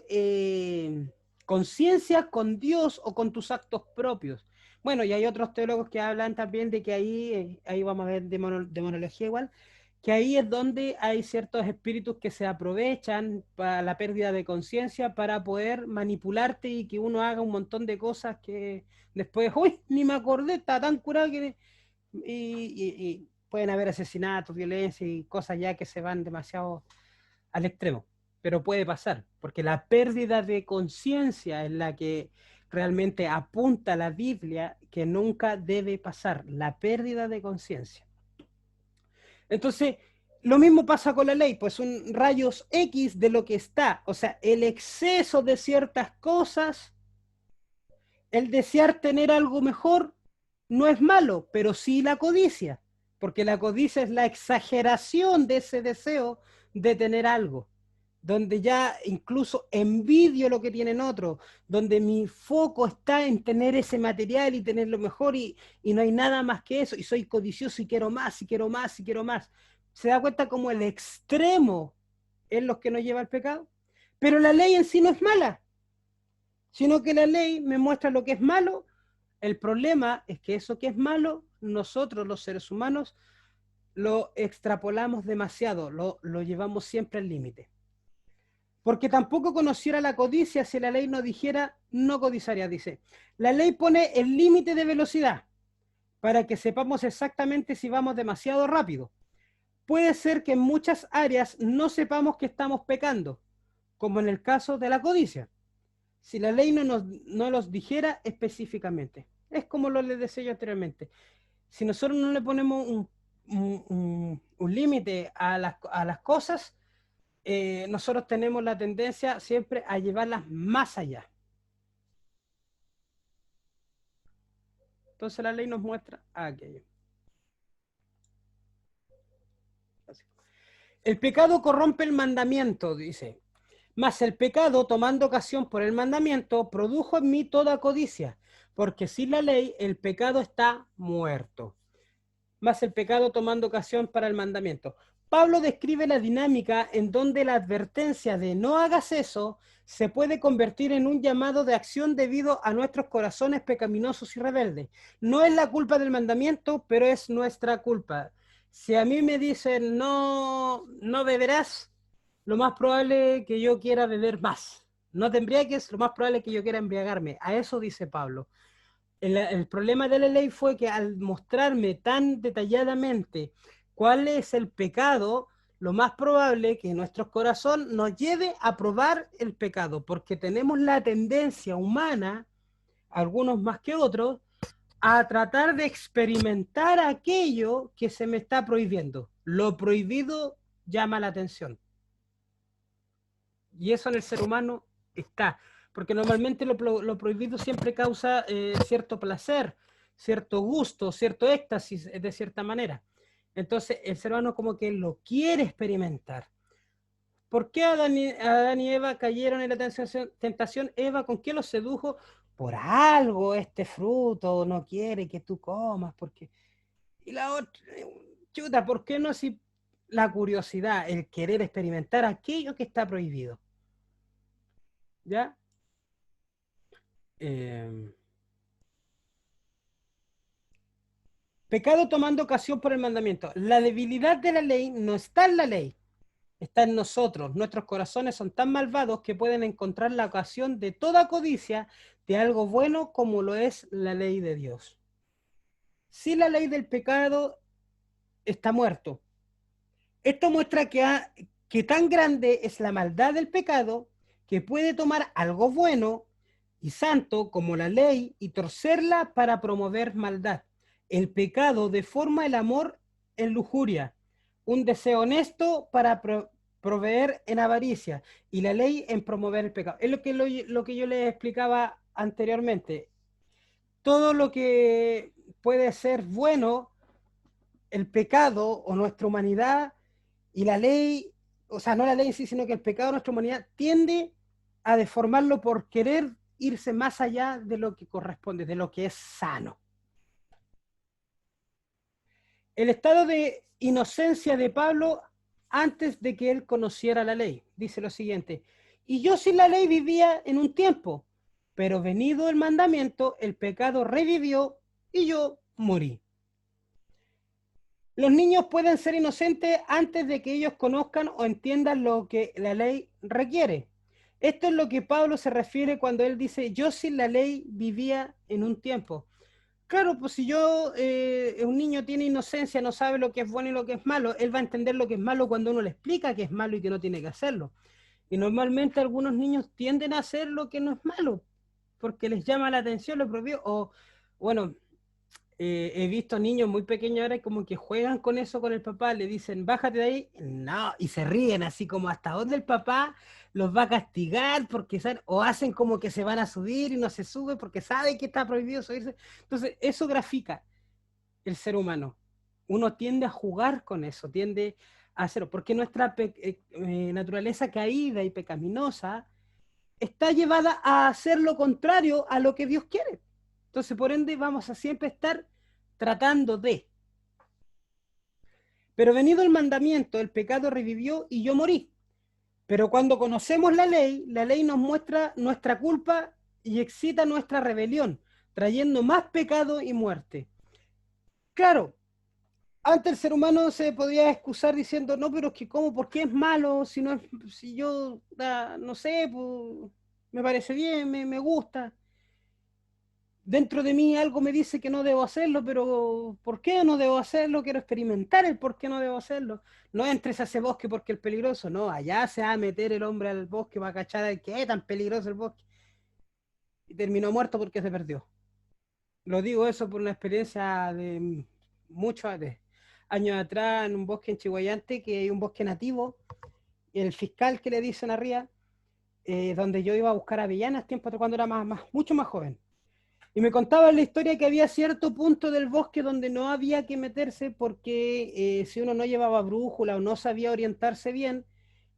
conciencia con Dios o con tus actos propios. Bueno, y hay otros teólogos que hablan también de que ahí vamos a ver demonología igual, que ahí es donde hay ciertos espíritus que se aprovechan para la pérdida de conciencia para poder manipularte y que uno haga un montón de cosas que después, uy, ni me acordé, está tan curado que... Y pueden haber asesinatos, violencia y cosas ya que se van demasiado al extremo, pero puede pasar, porque la pérdida de conciencia es la que realmente apunta a la Biblia que nunca debe pasar, la pérdida de conciencia. Entonces, lo mismo pasa con la ley, pues son rayos X de lo que está, o sea, el exceso de ciertas cosas, el desear tener algo mejor, no es malo, pero sí la codicia, porque la codicia es la exageración de ese deseo de tener algo, donde ya incluso envidio lo que tienen otros, donde mi foco está en tener ese material y tenerlo mejor y no hay nada más que eso, y soy codicioso y quiero más, y quiero más, y quiero más. ¿Se da cuenta como el extremo es lo que nos lleva al pecado? Pero la ley en sí no es mala, sino que la ley me muestra lo que es malo. El problema es que eso que es malo, nosotros los seres humanos lo extrapolamos demasiado, lo llevamos siempre al límite. Porque tampoco conociera la codicia si la ley no dijera no codiciaría, dice. La ley pone el límite de velocidad para que sepamos exactamente si vamos demasiado rápido. Puede ser que en muchas áreas no sepamos que estamos pecando, como en el caso de la codicia, si la ley no los dijera específicamente. Es como lo les decía yo anteriormente. Si nosotros no le ponemos un límite a las cosas, nosotros tenemos la tendencia siempre a llevarlas más allá. Entonces la ley nos muestra aquello. El pecado corrompe el mandamiento, dice. Mas el pecado, tomando ocasión por el mandamiento, produjo en mí toda codicia, porque sin la ley el pecado está muerto. Más el pecado tomando ocasión para el mandamiento. Pablo describe la dinámica en donde la advertencia de no hagas eso se puede convertir en un llamado de acción debido a nuestros corazones pecaminosos y rebeldes. No es la culpa del mandamiento, pero es nuestra culpa. Si a mí me dicen no beberás, lo más probable es que yo quiera beber más. No te embriagues, lo más probable es que yo quiera embriagarme. A eso dice Pablo. El problema de la ley fue que al mostrarme tan detalladamente cuál es el pecado, lo más probable es que nuestro corazón nos lleve a probar el pecado, porque tenemos la tendencia humana, algunos más que otros, a tratar de experimentar aquello que se me está prohibiendo. Lo prohibido llama la atención. Y eso en el ser humano está. Porque normalmente lo prohibido siempre causa cierto placer, cierto gusto, cierto éxtasis de cierta manera. Entonces el ser humano como que lo quiere experimentar. ¿Por qué Adán y Eva cayeron en la tentación? Eva, ¿con qué los sedujo? Por algo este fruto no quiere que tú comas, porque... Y la otra, chuta, ¿por qué no si la curiosidad, el querer experimentar aquello que está prohibido? ¿Ya? Eh, Pecado tomando ocasión por el mandamiento. La debilidad de la ley no está en la ley, está en nosotros. Nuestros corazones son tan malvados que pueden encontrar la ocasión de toda codicia de algo bueno como lo es la ley de Dios. Si la ley del pecado está muerto, esto muestra que tan grande es la maldad del pecado que puede tomar algo bueno y santo como la ley y torcerla para promover maldad. El pecado deforma el amor en lujuria, un deseo honesto para proveer en avaricia y la ley en promover el pecado. Es lo que yo les explicaba anteriormente. Todo lo que puede ser bueno, el pecado o nuestra humanidad y la ley, o sea, no la ley en sí, sino que el pecado de nuestra humanidad tiende a deformarlo por querer irse más allá de lo que corresponde, de lo que es sano. El estado de inocencia de Pablo antes de que él conociera la ley, dice lo siguiente: y yo sin la ley vivía en un tiempo, pero venido el mandamiento, el pecado revivió y yo morí. Los niños pueden ser inocentes antes de que ellos conozcan o entiendan lo que la ley requiere. Esto es lo que Pablo se refiere cuando él dice, yo sin la ley vivía en un tiempo. Claro, pues si un niño tiene inocencia, no sabe lo que es bueno y lo que es malo, él va a entender lo que es malo cuando uno le explica que es malo y que no tiene que hacerlo. Y normalmente algunos niños tienden a hacer lo que no es malo, porque les llama la atención lo propio, o bueno, he visto niños muy pequeños ahora como que juegan con eso con el papá, le dicen, bájate de ahí, no, y se ríen así como hasta dónde el papá los va a castigar porque saben, o hacen como que se van a subir y no se sube porque sabe que está prohibido subirse. Entonces, eso grafica el ser humano. Uno tiende a jugar con eso, tiende a hacerlo, porque nuestra naturaleza caída y pecaminosa está llevada a hacer lo contrario a lo que Dios quiere. Entonces, por ende, vamos a siempre estar tratando de. Pero venido el mandamiento, el pecado revivió y yo morí. Pero cuando conocemos la ley nos muestra nuestra culpa y excita nuestra rebelión, trayendo más pecado y muerte. Claro, antes el ser humano se podía excusar diciendo, no, pero es que ¿cómo? ¿Por qué es malo? Si, no es, si yo, no sé, pues, me parece bien, me gusta. Dentro de mí algo me dice que no debo hacerlo, pero ¿por qué no debo hacerlo? Quiero experimentar el por qué no debo hacerlo. No entres a ese bosque porque es peligroso, no, allá se va a meter el hombre al bosque para cachar que es tan peligroso el bosque. Y terminó muerto porque se perdió. Lo digo eso por una experiencia de muchos años atrás en un bosque en Chihuayante, que hay un bosque nativo, y el fiscal que le dicen arriba, donde yo iba a buscar avellanas tiempo cuando era mucho más joven. Y me contaba la historia que había cierto punto del bosque donde no había que meterse porque si uno no llevaba brújula o no sabía orientarse bien,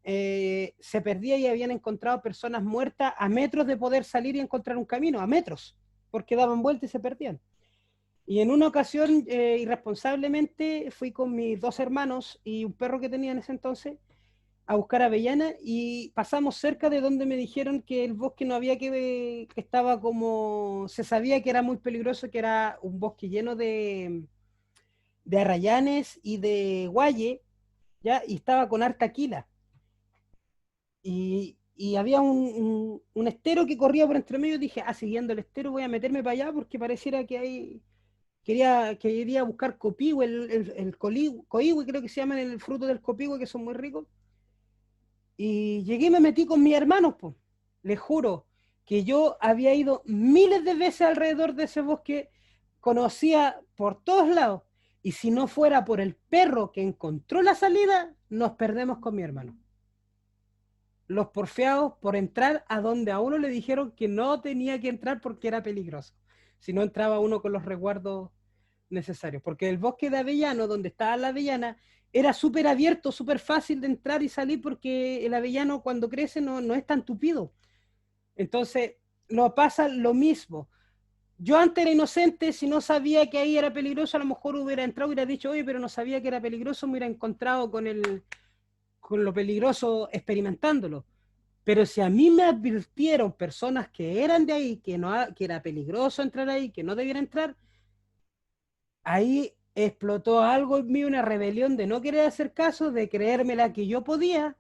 se perdía y habían encontrado personas muertas a metros de poder salir y encontrar un camino, a metros, porque daban vuelta y se perdían. Y en una ocasión, irresponsablemente, fui con mis dos hermanos y un perro que tenía en ese entonces a buscar avellana y pasamos cerca de donde me dijeron que el bosque no había que estaba como, se sabía que era muy peligroso, que era un bosque lleno de arrayanes y de guaye, ¿ya? Y estaba con harta quila. Y había un estero que corría por entre medio, dije, siguiendo el estero voy a meterme para allá porque pareciera que hay, quería buscar copihue, coihue creo que se llaman el fruto del copihue, que son muy ricos. Y llegué y me metí con mis hermanos, pues. Les juro que yo había ido miles de veces alrededor de ese bosque, conocía por todos lados, y si no fuera por el perro que encontró la salida, nos perdemos con mi hermano. Los porfiados por entrar a donde a uno le dijeron que no tenía que entrar porque era peligroso. Si no entraba uno con los resguardos necesarios. Porque el bosque de Avellano, donde estaba la avellana, era súper abierto, súper fácil de entrar y salir porque el avellano cuando crece no es tan tupido. Entonces, no pasa lo mismo. Yo antes era inocente, si no sabía que ahí era peligroso, a lo mejor hubiera entrado y hubiera dicho, oye, pero no sabía que era peligroso, me hubiera encontrado con lo peligroso experimentándolo. Pero si a mí me advirtieron personas que eran de ahí, que era peligroso entrar ahí, que no debiera entrar, ahí explotó algo en mí, una rebelión de no querer hacer caso, de creérmela que yo podía,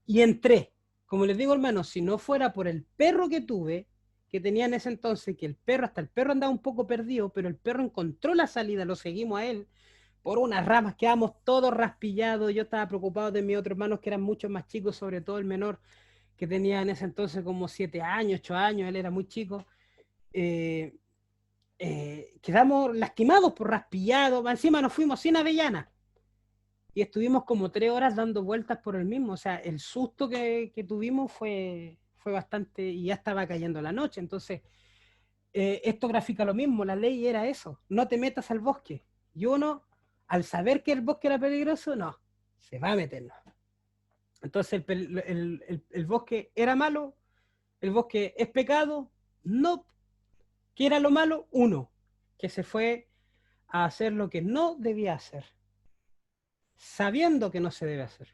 y entré. Como les digo, hermano, si no fuera por el perro que tuve, que tenía en ese entonces, que hasta el perro andaba un poco perdido, pero el perro encontró la salida, lo seguimos a él, por unas ramas, quedamos todos raspillados, yo estaba preocupado de mis otros hermanos que eran mucho más chicos, sobre todo el menor, que tenía en ese entonces como 7 años, 8 años, él era muy chico. Eh, Quedamos lastimados por raspillados, encima nos fuimos sin avellana y estuvimos como 3 horas dando vueltas por el mismo, o sea, el susto que tuvimos fue bastante, y ya estaba cayendo la noche, entonces esto grafica lo mismo, la ley era eso, no te metas al bosque, y uno, al saber que el bosque era peligroso, no, se va a meter, no. Entonces el bosque era malo, el bosque es pecado, no. ¿Qué era lo malo? Uno, que se fue a hacer lo que no debía hacer, sabiendo que no se debe hacer.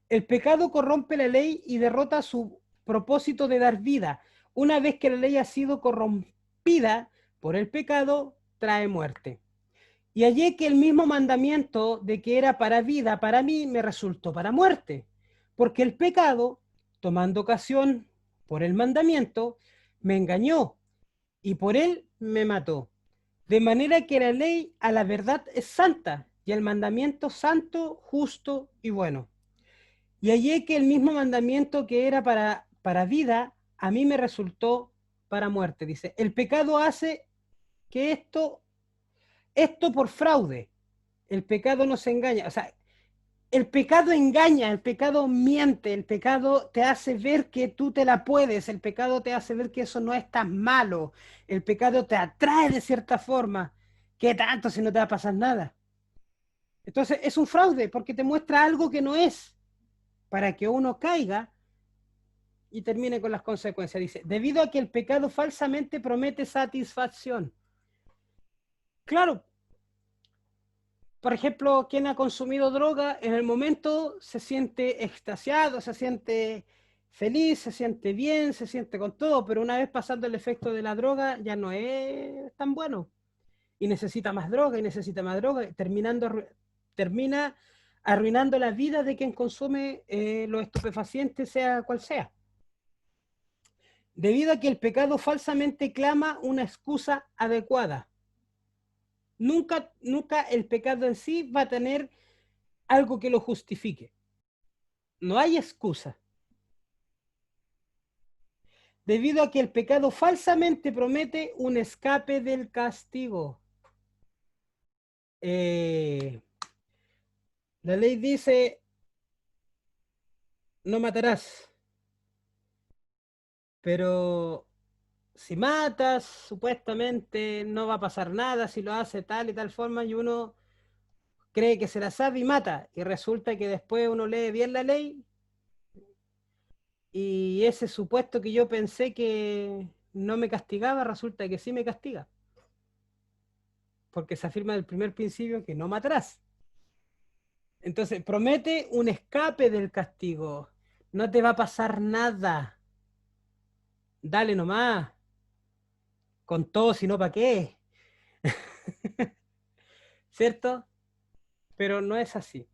El pecado corrompe la ley y derrota su propósito de dar vida. Una vez que la ley ha sido corrompida por el pecado, trae muerte. Y hallé que el mismo mandamiento de que era para vida, para mí, me resultó para muerte. Porque el pecado, tomando ocasión por el mandamiento, me engañó y por él me mató. De manera que la ley a la verdad es santa y el mandamiento santo, justo y bueno. Y hallé que el mismo mandamiento que era para vida, a mí me resultó para muerte. Dice, el pecado hace que esto por fraude. El pecado nos engaña. O sea, el pecado engaña, el pecado miente, el pecado te hace ver que tú te la puedes, el pecado te hace ver que eso no es tan malo, el pecado te atrae de cierta forma. ¿Qué tanto si no te va a pasar nada? Entonces es un fraude porque te muestra algo que no es, para que uno caiga y termine con las consecuencias. Dice, debido a que el pecado falsamente promete satisfacción. Claro, por ejemplo, quien ha consumido droga, en el momento se siente extasiado, se siente feliz, se siente bien, se siente con todo, pero una vez pasando el efecto de la droga ya no es tan bueno. Y necesita más droga, y necesita más droga, termina arruinando la vida de quien consume los estupefacientes, sea cual sea. Debido a que el pecado falsamente clama una excusa adecuada. Nunca el pecado en sí va a tener algo que lo justifique. No hay excusa. Debido a que el pecado falsamente promete un escape del castigo. Eh, la ley dice, no matarás. Pero si matas, supuestamente no va a pasar nada si lo hace tal y tal forma y uno cree que se la sabe y mata. Y resulta que después uno lee bien la ley y ese supuesto que yo pensé no me castigaba, resulta que sí me castiga. Porque se afirma del primer principio que no matarás. Entonces, promete un escape del castigo. No te va a pasar nada. Dale nomás. Con todo, si no, ¿para qué? ¿Cierto? Pero no es así.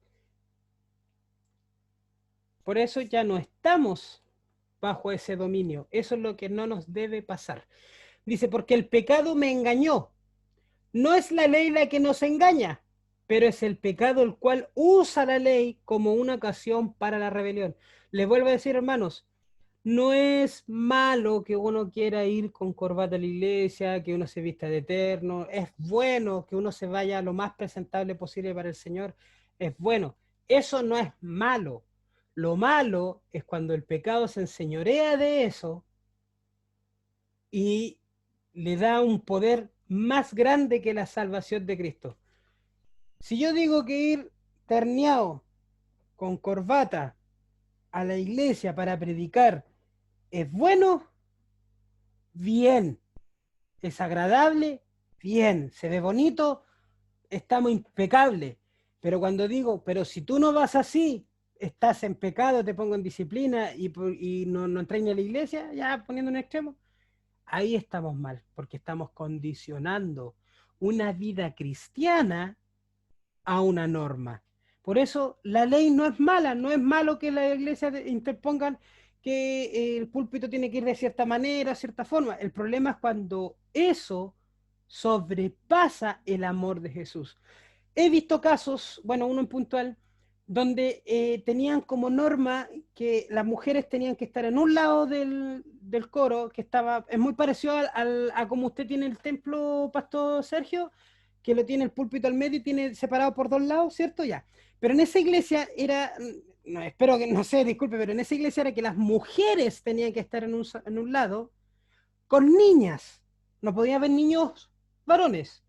Por eso ya no estamos bajo ese dominio. Eso es lo que no nos debe pasar. Dice, porque el pecado me engañó. No es la ley la que nos engaña, pero es el pecado el cual usa la ley como una ocasión para la rebelión. Les vuelvo a decir, hermanos, no es malo que uno quiera ir con corbata a la iglesia, que uno se vista de eterno. Es bueno que uno se vaya lo más presentable posible para el Señor. Es bueno. Eso no es malo. Lo malo es cuando el pecado se enseñorea de eso y le da un poder más grande que la salvación de Cristo. Si yo digo que ir terneado con corbata a la iglesia para predicar es bueno, bien. Es agradable, bien. Se ve bonito, estamos impecables. Pero cuando digo, pero si tú no vas así, estás en pecado, te pongo en disciplina y no entras ni a la iglesia, ya poniendo un extremo, ahí estamos mal, porque estamos condicionando una vida cristiana a una norma. Por eso la ley no es mala, no es malo que la iglesia interpongan que el púlpito tiene que ir de cierta manera, cierta forma. El problema es cuando eso sobrepasa el amor de Jesús. He visto casos, bueno, uno en puntual, donde tenían como norma que las mujeres tenían que estar en un lado del coro, que estaba, es muy parecido a como usted tiene el templo, Pastor Sergio, que lo tiene el púlpito al medio y tiene separado por dos lados, ¿cierto? Ya. Pero en esa iglesia era, no, espero que, no sé, disculpe, pero en esa iglesia era que las mujeres tenían que estar en un lado con niñas. No podía haber niños varones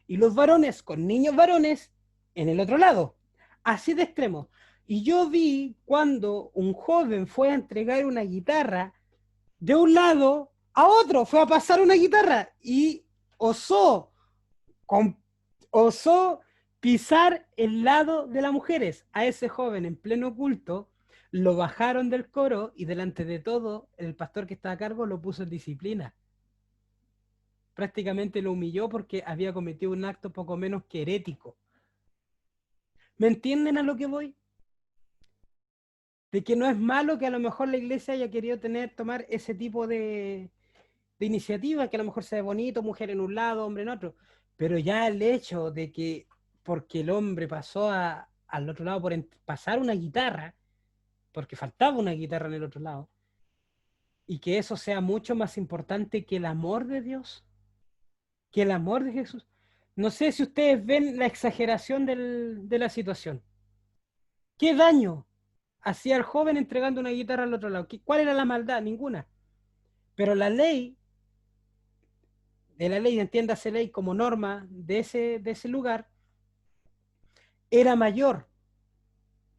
y los varones con niños varones en el otro lado. Así de extremo. Y yo vi cuando un joven fue a entregar una guitarra de un lado a otro, fue a pasar una guitarra y osó, con, osó pisar el lado de las mujeres. A ese joven en pleno culto lo bajaron del coro y delante de todo el pastor que estaba a cargo lo puso en disciplina. Prácticamente lo humilló porque había cometido un acto poco menos que herético. ¿Me entienden a lo que voy? De que no es malo que a lo mejor la iglesia haya querido tomar ese tipo de iniciativa, que a lo mejor sea bonito, mujer en un lado, hombre en otro, pero ya el hecho de que porque el hombre pasó al otro lado por pasar una guitarra, porque faltaba una guitarra en el otro lado, y que eso sea mucho más importante que el amor de Dios, que el amor de Jesús. No sé si ustedes ven la exageración de la situación. ¿Qué daño hacía el joven entregando una guitarra al otro lado? ¿Cuál era la maldad? Ninguna. Pero la ley, de la ley, entiéndase ley como norma de ese lugar, era mayor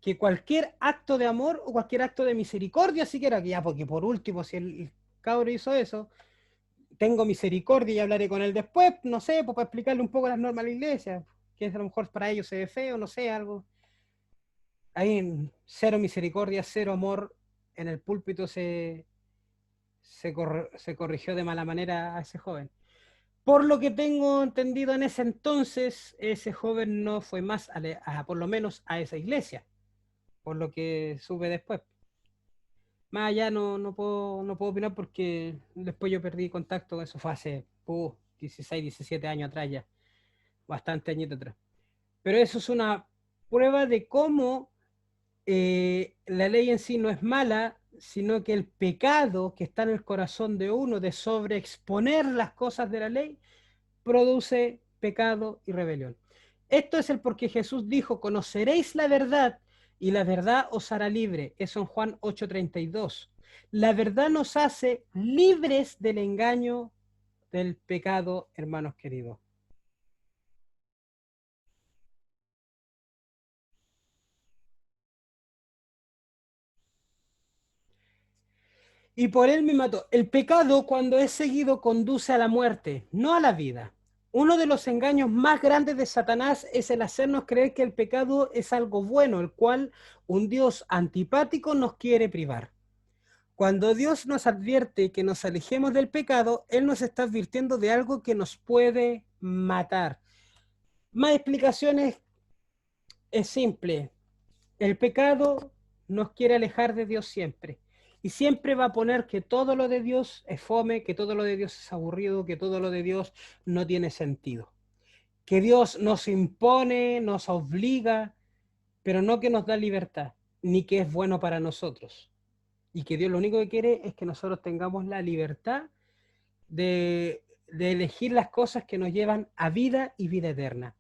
que cualquier acto de amor o cualquier acto de misericordia siquiera, que ya, porque por último, si el cabro hizo eso, tengo misericordia y hablaré con él después, no sé, pues para explicarle un poco las normas de la iglesia, que a lo mejor para ellos se ve feo, no sé, algo. Hay cero misericordia, cero amor, en el púlpito se corrigió de mala manera a ese joven. Por lo que tengo entendido en ese entonces, ese joven no fue más por lo menos a esa iglesia, por lo que supe después. Más allá no puedo opinar porque después yo perdí contacto, eso fue hace 16, 17 años atrás ya, bastante añito atrás. Pero eso es una prueba de cómo la ley en sí no es mala, sino que el pecado que está en el corazón de uno de sobreexponer las cosas de la ley produce pecado y rebelión. Esto es el por qué Jesús dijo, conoceréis la verdad y la verdad os hará libre. Eso en Juan 8:32. La verdad nos hace libres del engaño del pecado, hermanos queridos. y por él me mató. El pecado, cuando es seguido, conduce a la muerte, no a la vida. Uno de los engaños más grandes de Satanás es el hacernos creer que el pecado es algo bueno, el cual un Dios antipático nos quiere privar. Cuando Dios nos advierte que nos alejemos del pecado, Él nos está advirtiendo de algo que nos puede matar. Más explicaciones es simple. El pecado nos quiere alejar de Dios siempre. Y siempre va a poner que todo lo de Dios es fome, que todo lo de Dios es aburrido, que todo lo de Dios no tiene sentido. Que Dios nos impone, nos obliga, pero no que nos da libertad, ni que es bueno para nosotros. Y que Dios lo único que quiere es que nosotros tengamos la libertad de elegir las cosas que nos llevan a vida y vida eterna.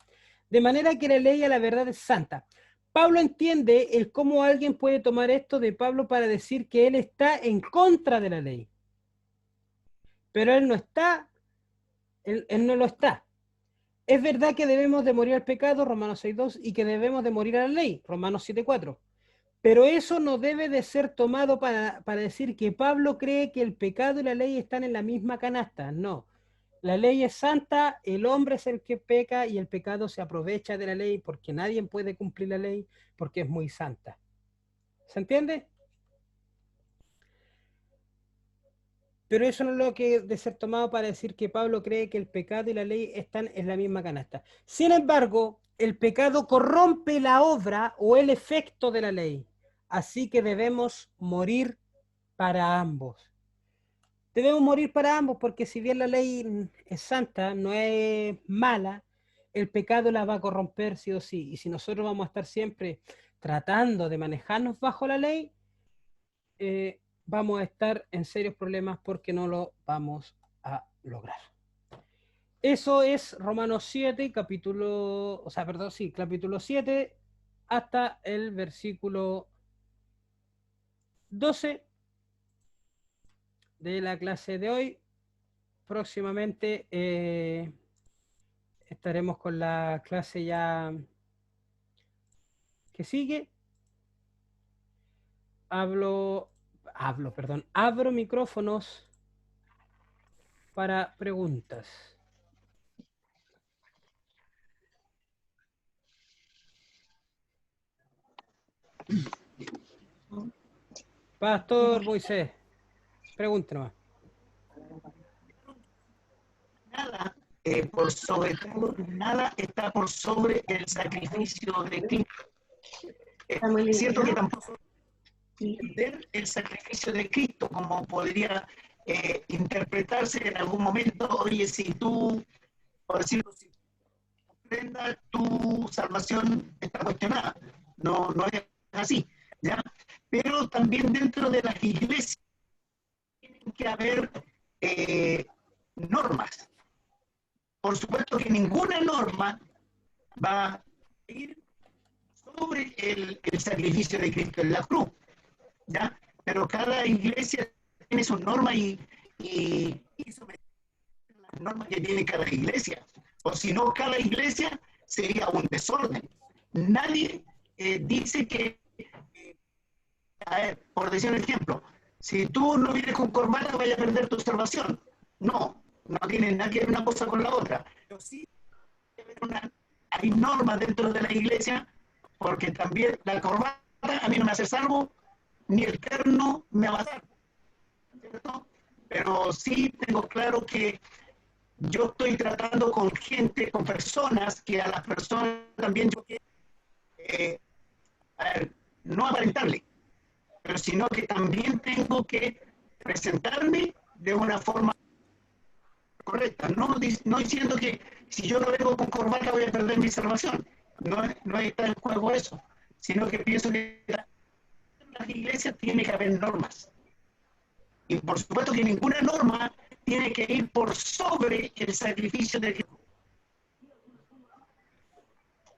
De manera que la ley a la verdad es santa. Pablo entiende el cómo alguien puede tomar esto de Pablo para decir que él está en contra de la ley. Pero él no está, él no lo está. Es verdad que debemos de morir al pecado, Romanos 6.2, y que debemos de morir a la ley, Romanos 7.4. Pero eso no debe de ser tomado para decir que Pablo cree que el pecado y la ley están en la misma canasta. No. La ley es santa, el hombre es el que peca y el pecado se aprovecha de la ley porque nadie puede cumplir la ley porque es muy santa. ¿Se entiende? Pero eso no es lo que debe ser tomado para decir que Pablo cree que el pecado y la ley están en la misma canasta. Sin embargo, el pecado corrompe la obra o el efecto de la ley. Así que debemos morir para ambos. Debemos morir para ambos porque si bien la ley es santa, no es mala, el pecado la va a corromper sí o sí. Y si nosotros vamos a estar siempre tratando de manejarnos bajo la ley, vamos a estar en serios problemas porque no lo vamos a lograr. Eso es Romanos 7, capítulo, o sea, perdón, sí, capítulo 7 hasta el versículo 12 de la clase de hoy. Próximamente estaremos con la clase ya que sigue. Abro micrófonos para preguntas. Pastor Moisés, pregúntenos. Nada, por sobre todo, nada está por sobre el sacrificio de Cristo. Es cierto que tampoco entender el sacrificio de Cristo, como podría interpretarse en algún momento, oye, si tú, por decirlo, si ofrendas, tu salvación está cuestionada. No, no es así, ¿ya? Pero también dentro de las iglesias tienen que haber normas. Por supuesto que ninguna norma va a ir sobre el sacrificio de Cristo en la cruz, ¿ya? Pero cada iglesia tiene sus normas y las normas que tiene cada iglesia. O si no, cada iglesia sería un desorden. Nadie dice que, a ver, por decir un ejemplo, si tú no vienes con corbata, vayas a perder tu salvación. No, no tiene nada que ver una cosa con la otra. Pero sí hay normas dentro de la iglesia, porque también la corbata a mí no me hace salvo, ni el terno me va a dar, ¿cierto? Pero sí tengo claro que yo estoy tratando con gente, con personas, que a las personas también yo quiero, a ver, no aparentarle, pero sino que también tengo que presentarme de una forma correcta, no diciendo que si yo no vengo con corbata voy a perder mi salvación, no está en juego eso, sino que pienso que en las iglesias tiene que haber normas, y por supuesto que ninguna norma tiene que ir por sobre el sacrificio de Cristo.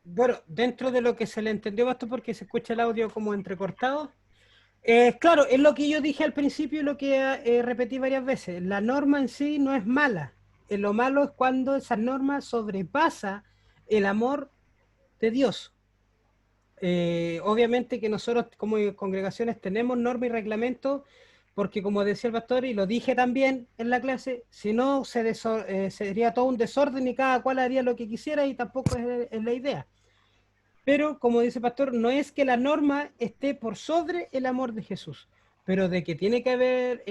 Bueno, dentro de lo que se le entendió, bastante porque se escucha el audio como entrecortado. Claro, es lo que yo dije al principio y lo que repetí varias veces. La norma en sí no es mala. Lo malo es cuando esa norma sobrepasa el amor de Dios. Obviamente que nosotros como congregaciones tenemos normas y reglamentos porque como decía el pastor, y lo dije también en la clase, si no sería todo un desorden y cada cual haría lo que quisiera y tampoco es la idea. Pero como dice el pastor, no es que la norma esté por sobre el amor de Jesús, pero de que tiene que haber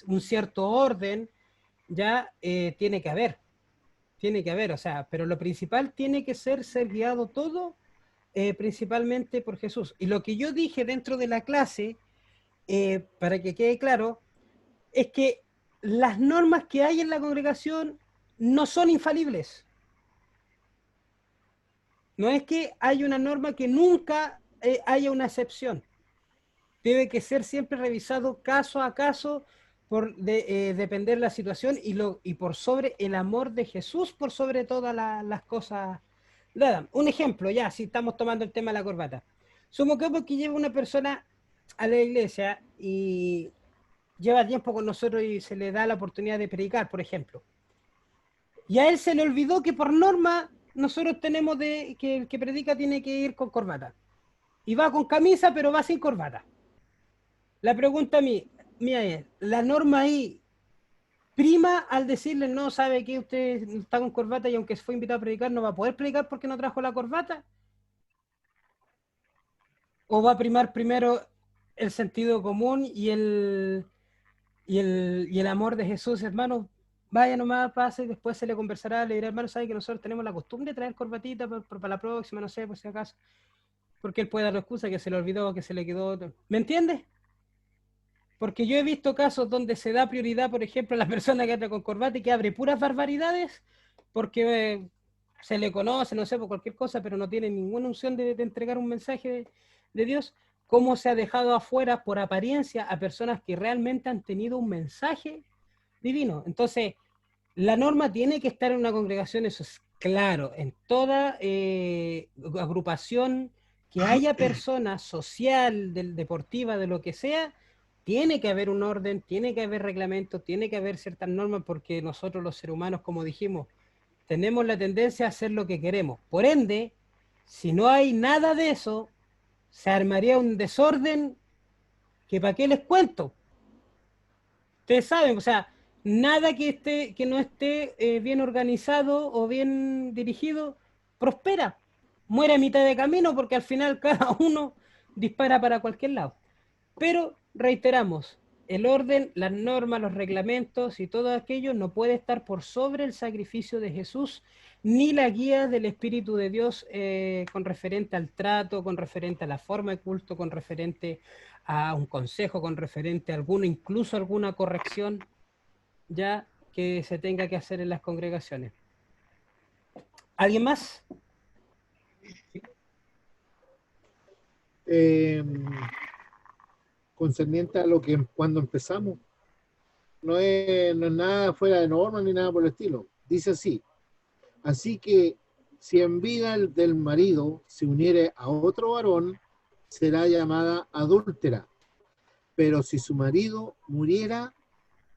un cierto orden, ya tiene que haber, o sea, pero lo principal tiene que ser guiado todo principalmente por Jesús. Y lo que yo dije dentro de la clase, para que quede claro, es que las normas que hay en la congregación no son infalibles. No es que haya una norma que nunca haya una excepción. Debe que ser siempre revisado caso a caso por depender de la situación y por sobre el amor de Jesús, por sobre todas las cosas. Un ejemplo, ya, si estamos tomando el tema de la corbata. Supongamos que lleva una persona a la iglesia y lleva tiempo con nosotros y se le da la oportunidad de predicar, por ejemplo. Y a él se le olvidó que por norma nosotros tenemos que el que predica tiene que ir con corbata. Y va con camisa, pero va sin corbata. La pregunta mía es, ¿la norma ahí prima al decirle, no, sabe que usted está con corbata y aunque fue invitado a predicar no va a poder predicar porque no trajo la corbata? ¿O va a primar primero el sentido común y el amor de Jesús, hermano? Vaya nomás, pase, y después se le conversará, le dirá, hermano, sabe que nosotros tenemos la costumbre de traer corbatita para la próxima, no sé, por si acaso. Porque él puede dar la excusa que se le olvidó, que se le quedó. ¿Me entiendes? Porque yo he visto casos donde se da prioridad, por ejemplo, a la persona que anda con corbata y que abre puras barbaridades porque se le conoce, no sé, por cualquier cosa, pero no tiene ninguna unción de entregar un mensaje de Dios. ¿Cómo se ha dejado afuera por apariencia a personas que realmente han tenido un mensaje divino? Entonces, la norma tiene que estar en una congregación, eso es claro, en toda agrupación que haya personas social, deportiva, de lo que sea, tiene que haber un orden, tiene que haber reglamento, tiene que haber ciertas normas, porque nosotros los seres humanos, como dijimos, tenemos la tendencia a hacer lo que queremos. Por ende, si no hay nada de eso, se armaría un desorden que para qué les cuento. Ustedes saben, o sea, nada que no esté bien organizado o bien dirigido prospera. Muere a mitad de camino porque al final cada uno dispara para cualquier lado. Pero reiteramos, el orden, las normas, los reglamentos y todo aquello no puede estar por sobre el sacrificio de Jesús ni la guía del Espíritu de Dios con referente al trato, con referente a la forma de culto, con referente a un consejo, con referente a alguna, incluso alguna corrección ya que se tenga que hacer en las congregaciones. ¿Alguien más? Concerniente a lo que cuando empezamos, no es nada fuera de norma ni nada por el estilo. Dice así: así que si en vida del marido se uniere a otro varón, será llamada adúltera. Pero si su marido muriera,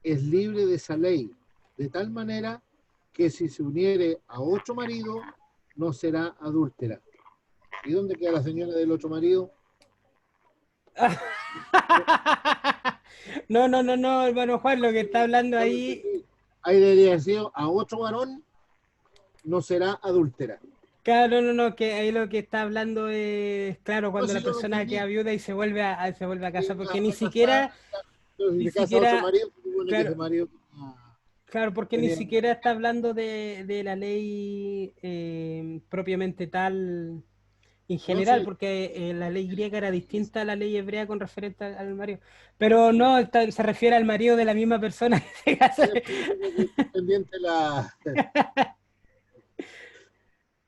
es libre de esa ley, de tal manera que si se uniere a otro marido, no será adúltera. ¿Y dónde queda la señora del otro marido? No, hermano Juan, lo que está hablando ahí. Ahí debería decir: a otro varón no será adúltera. Claro, no, que ahí lo que está hablando es, claro, No cuando sé la si yo lo persona queda entendí. viuda y se vuelve a Sí, casa, porque ni va a casar, siquiera, pero si ni se casa a otro siquiera, marido, supone que ese claro, marido claro, porque ni tenía. siquiera está hablando de la ley propiamente tal en No, general, sí, porque la ley griega era distinta a la ley hebrea con referente al marido. Pero no, se refiere al marido de la misma persona que se casa. estoy pendiente la.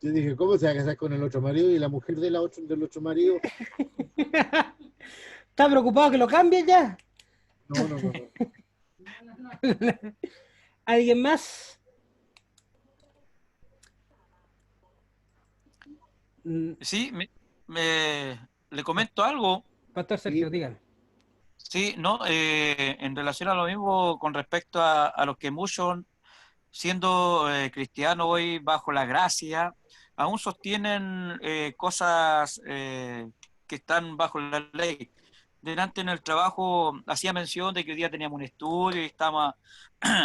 Yo dije, ¿cómo se va a casar con el otro marido? Y la mujer del otro marido. ¿Está preocupado que lo cambie ya? No. ¿Alguien más? Sí, le comento algo. Pastor Sí, Sergio, dígame. Sí, no, en relación a lo mismo con respecto a los que muchos, siendo cristianos hoy bajo la gracia, aún sostienen cosas que están bajo la ley. delante en el trabajo hacía mención de que hoy día teníamos un estudio y estábamos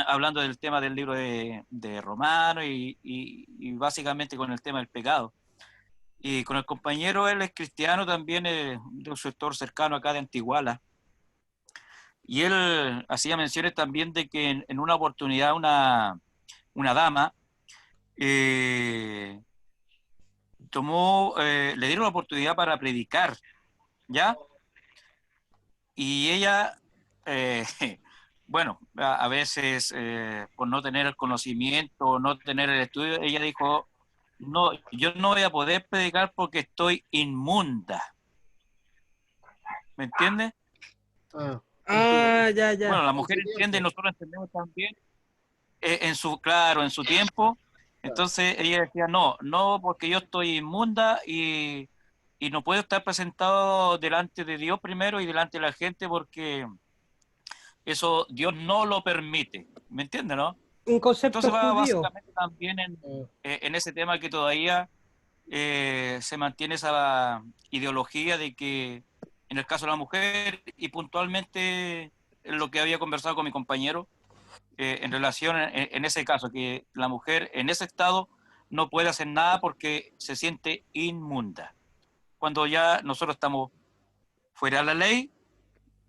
hablando del tema del libro de Romano y básicamente con el tema del pecado. Y con el compañero, él es cristiano también, de un sector cercano acá de Antiguala. Y él hacía menciones también de que en una oportunidad una dama eh, le dieron la oportunidad para predicar, ¿ya? Y ella, eh, bueno, a veces por no tener el conocimiento, no tener el estudio, ella dijo, no, yo no voy a poder predicar porque estoy inmunda. ¿Me entiendes? Ah, Ah, ya, Bueno, ya. la en mujer su entiende y tiempo. nosotros entendemos también claro, en su tiempo. Claro. Entonces ella decía, no, no, porque yo estoy inmunda y no puedo estar presentado delante de Dios primero y delante de la gente porque eso Dios no lo permite. ¿Me entiende, no? Un concepto Entonces va judío. básicamente también Ah, en ese tema que todavía se mantiene esa ideología de que en el caso de la mujer y puntualmente en lo que había conversado con mi compañero, en relación en ese caso, que la mujer en ese estado no puede hacer nada porque se siente inmunda. Cuando ya nosotros estamos fuera de la ley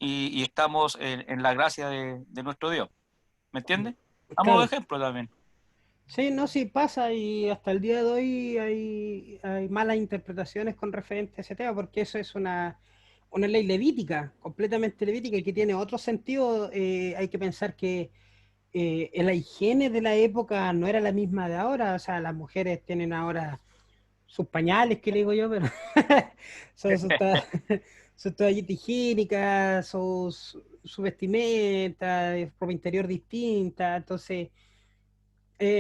y estamos en la gracia de nuestro Dios. ¿Me entiendes? A modo de Claro. ejemplo también. Sí, no, sí pasa y hasta el día de hoy hay malas interpretaciones con referente a ese tema porque eso es una ley levítica, completamente levítica y que tiene otro sentido. Hay que pensar que la higiene de la época no era la misma de ahora, o sea, las mujeres tienen ahora sus pañales, que le digo yo, pero son sus toallitas higiénicas, su vestimenta, ropa interior distinta, entonces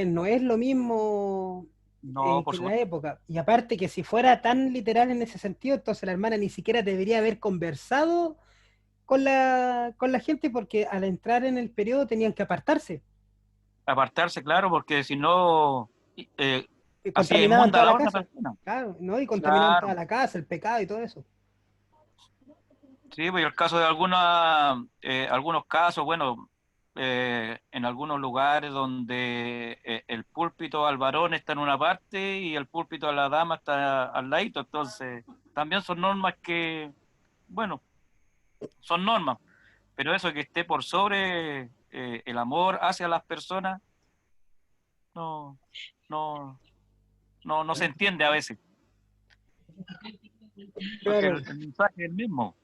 no es lo mismo No, por que en la supuesto. época. Y aparte que si fuera tan literal en ese sentido, entonces la hermana ni siquiera debería haber conversado con la gente porque al entrar en el periodo tenían que apartarse. Apartarse, claro, porque si no, eh, Y hacía contaminaban inmunda a toda la la otra casa, persona. claro, ¿no? Y contaminaban toda Claro. la casa, el pecado y todo eso. Sí, pues el caso de algunos casos, bueno, en algunos lugares donde el púlpito al varón está en una parte y el púlpito a la dama está al ladito, entonces también son normas que, bueno, son normas, pero eso que esté por sobre el amor hacia las personas, no, no, no se entiende a veces, porque Claro. el mensaje es el mismo.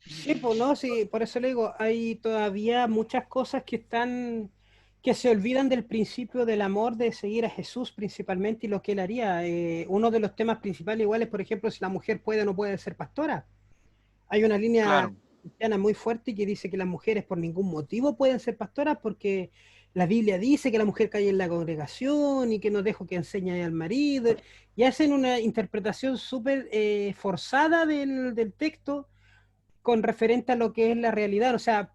Sí, pues no, sí, por eso le digo, hay todavía muchas cosas que se olvidan del principio del amor, de seguir a Jesús principalmente y lo que él haría. Uno de los temas principales igual es, por ejemplo, si la mujer puede o no puede ser pastora. Hay una línea Claro, cristiana muy fuerte que dice que las mujeres por ningún motivo pueden ser pastoras porque la Biblia dice que la mujer cae en la congregación y que no dejo que enseñe al marido, y hacen una interpretación súper forzada del texto con referente a lo que es la realidad. O sea,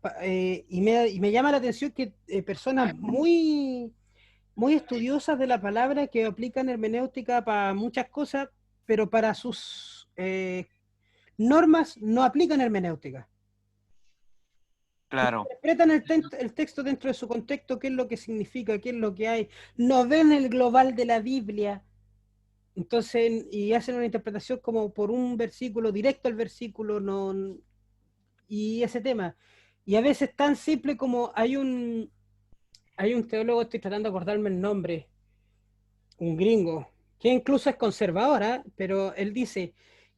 y me llama la atención que personas muy estudiosas de la palabra que aplican hermenéutica para muchas cosas, pero para sus normas no aplican hermenéutica. claro. Interpretan el texto dentro de su contexto, qué es lo que significa, qué es lo que hay. No ven el global de la Biblia. Entonces, y hacen una interpretación como por un versículo, directo al versículo, no, y ese tema. Y a veces tan simple como hay un teólogo, estoy tratando de acordarme el nombre, un gringo, que incluso es conservador, ¿eh? Pero él dice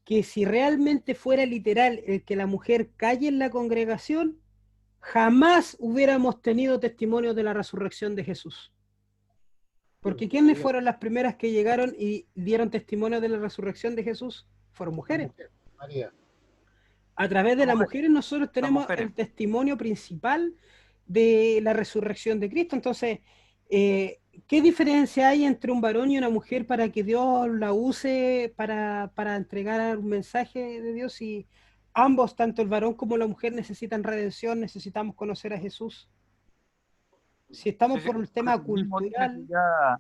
que si realmente fuera literal el que la mujer calle en la congregación, jamás hubiéramos tenido testimonio de la resurrección de Jesús. Porque ¿quiénes María, fueron las primeras que llegaron y dieron testimonio de la resurrección de Jesús? Fueron la mujeres. mujer, María. A través de Las las mujeres, mujeres nosotros las tenemos mujeres. el testimonio principal de la resurrección de Cristo. Entonces, ¿qué diferencia hay entre un varón y una mujer para que Dios la use para entregar un mensaje de Dios? Y ambos, tanto el varón como la mujer, necesitan redención, necesitamos conocer a Jesús. Si estamos Sí, sí, por el porque tema él mismo dice que cultural,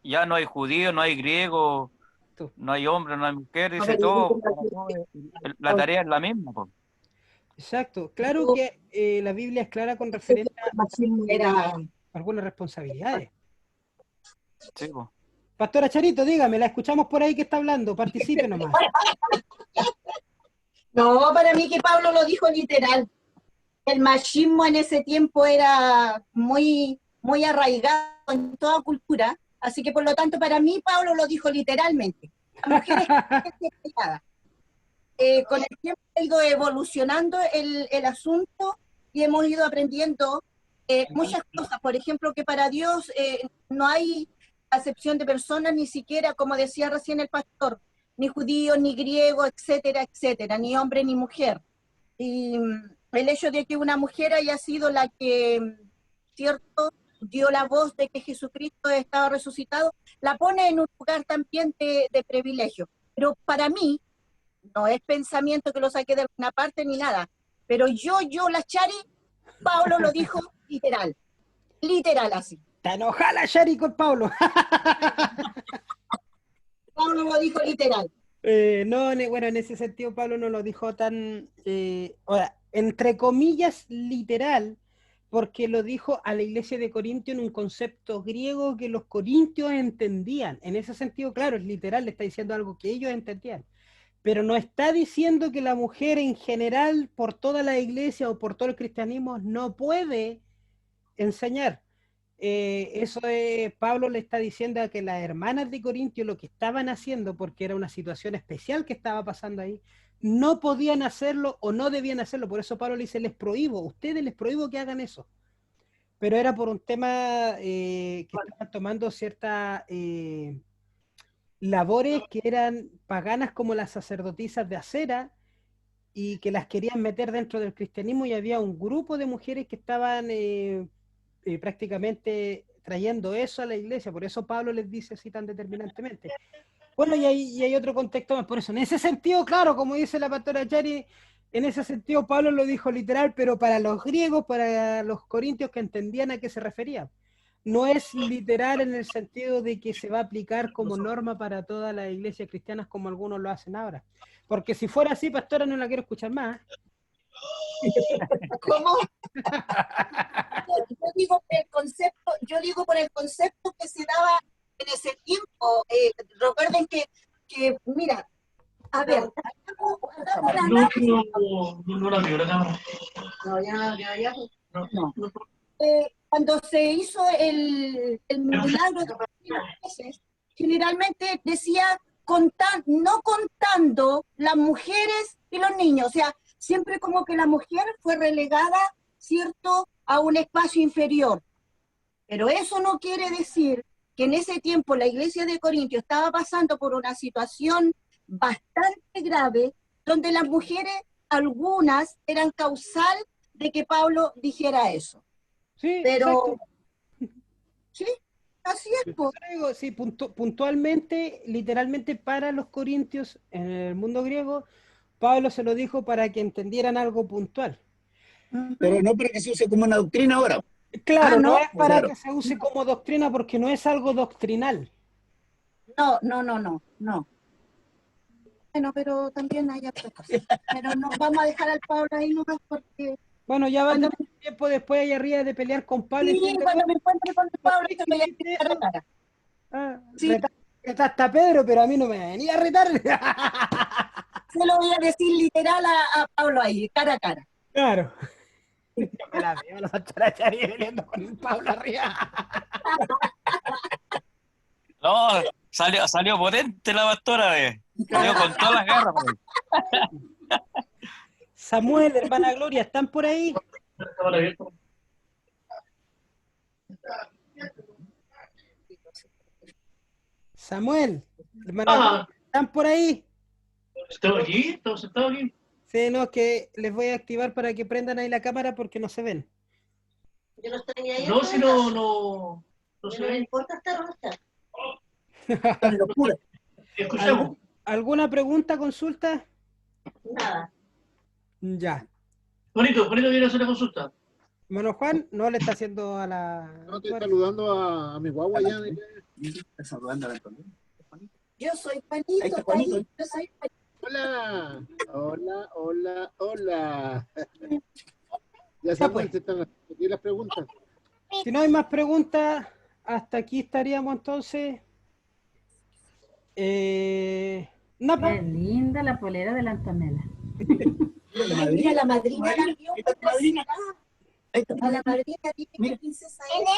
ya no hay judío, no hay griego, Exacto. No hay hombre, no hay mujer, A dice ver, todo. Para todo la tarea es la misma, po. Exacto. Claro que la Biblia es clara con referencia el machismo era... a algunas responsabilidades. Sí, po. Pastora Charito, dígame, la escuchamos por ahí que está hablando, participe nomás. No, para mí que Pablo lo dijo literal. El machismo en ese tiempo era muy, muy arraigado en toda cultura, así que por lo tanto para mí Pablo lo dijo literalmente. La mujer es criada. Con el tiempo ha ido evolucionando el asunto y hemos ido aprendiendo muchas cosas. Por ejemplo, que para Dios no hay acepción de personas, ni siquiera, como decía recién el pastor, ni judío, ni griego, etcétera, etcétera, ni hombre, ni mujer. Y el hecho de que una mujer haya sido la que, cierto, dio la voz de que Jesucristo estaba resucitado, la pone en un lugar también de privilegio. Pero para mí, no es pensamiento que lo saqué de alguna parte ni nada, pero la Chari, Pablo lo dijo literal, literal así. Está enojada la Shari con Pablo. Pablo lo dijo literal. No, bueno, en ese sentido Pablo no lo dijo tan, ahora, entre comillas, literal, porque lo dijo a la iglesia de Corintio en un concepto griego que los corintios entendían. En ese sentido, claro, es literal, le está diciendo algo que ellos entendían. Pero no está diciendo que la mujer en general, por toda la iglesia o por todo el cristianismo, no puede enseñar. Eso Pablo le está diciendo a que las hermanas de Corintio lo que estaban haciendo, porque era una situación especial que estaba pasando ahí, no podían hacerlo o no debían hacerlo. Por eso Pablo le dice, les prohíbo, ustedes les prohíbo que hagan eso. Pero era por un tema que estaban tomando ciertas labores que eran paganas, como las sacerdotisas de acera, y que las querían meter dentro del cristianismo, y había un grupo de mujeres que estaban prácticamente trayendo eso a la iglesia. Por eso Pablo les dice así tan determinantemente. Bueno, y hay otro contexto más. Por eso, en ese sentido, claro, como dice la pastora Chari, en ese sentido Pablo lo dijo literal, pero para los griegos, para los corintios, que entendían a qué se refería. No es literal en el sentido de que se va a aplicar como norma para todas las iglesias cristianas, como algunos lo hacen ahora. Porque si fuera así, pastora, no la quiero escuchar más. ¿Cómo? Yo digo por el concepto que se daba en ese tiempo. Recuerden que, mira, a ver, No la vio la cámara. no. Cuando se hizo el milagro de los peces, generalmente decía no contando las mujeres y los niños, o sea, siempre como que la mujer fue relegada, ¿cierto?, a un espacio inferior. Pero eso no quiere decir que en ese tiempo la iglesia de Corintio estaba pasando por una situación bastante grave, donde las mujeres, algunas, eran causal de que Pablo dijera eso. Sí, Pero, exacto. sí, así es. Po. Sí, puntualmente, literalmente para los corintios, en el mundo griego, Pablo se lo dijo para que entendieran algo puntual. Pero no para que se use como una doctrina ahora. Claro, no no, es para claro. que se use como doctrina, porque no es algo doctrinal. No. Bueno, pero también hay otras cosas. Pero no vamos a dejar al Pablo ahí nomás porque... Bueno, ya va a tener tiempo después allá arriba de pelear con Pablo. Sí, cuando me encuentre con el Pablo, ¿Por qué te voy a escribiste cara a eso? cara. Ah, Sí. retaste a Pedro, pero a mí no me venía a retar. Se lo voy a decir literal a Pablo ahí, cara a cara. Claro. Yo me la veo, la characharí peleando con el Pablo arriba. No, salió potente la pastora, salió con todas las garras. Samuel, hermana Gloria, ¿están por ahí? La cámara abierta. Samuel, hermana Gloria, ¿están por ahí? ¿Estaba aquí? ¿Estaba sentado aquí? Sí, no, es que les voy a activar para que prendan ahí la cámara porque no se ven. Yo no estoy ahí. No, si no se No me ve. importa estar o no estar. Escuchamos. ¿Alguna pregunta, consulta? Nada. Ya. Bonito viene a hacer la consulta. Hermano Juan, no le está haciendo a la... No, estoy saludando a mi guagua ya. Está saludando a la Antonio. Yo soy Ahí Juanito, está Juanito. Juanito, yo soy Juanito. Hola, hola, hola, hola. Ya Ya, Samuel, pues. te están aquí las preguntas. Si no hay más preguntas, hasta aquí estaríamos entonces. No, Qué pues, linda la polera de la Antonella. Ay, mira, la madrina también. Ahí está tu madrina. Ahí está tu A la madrina. madrina, dime Mira. qué princesa es.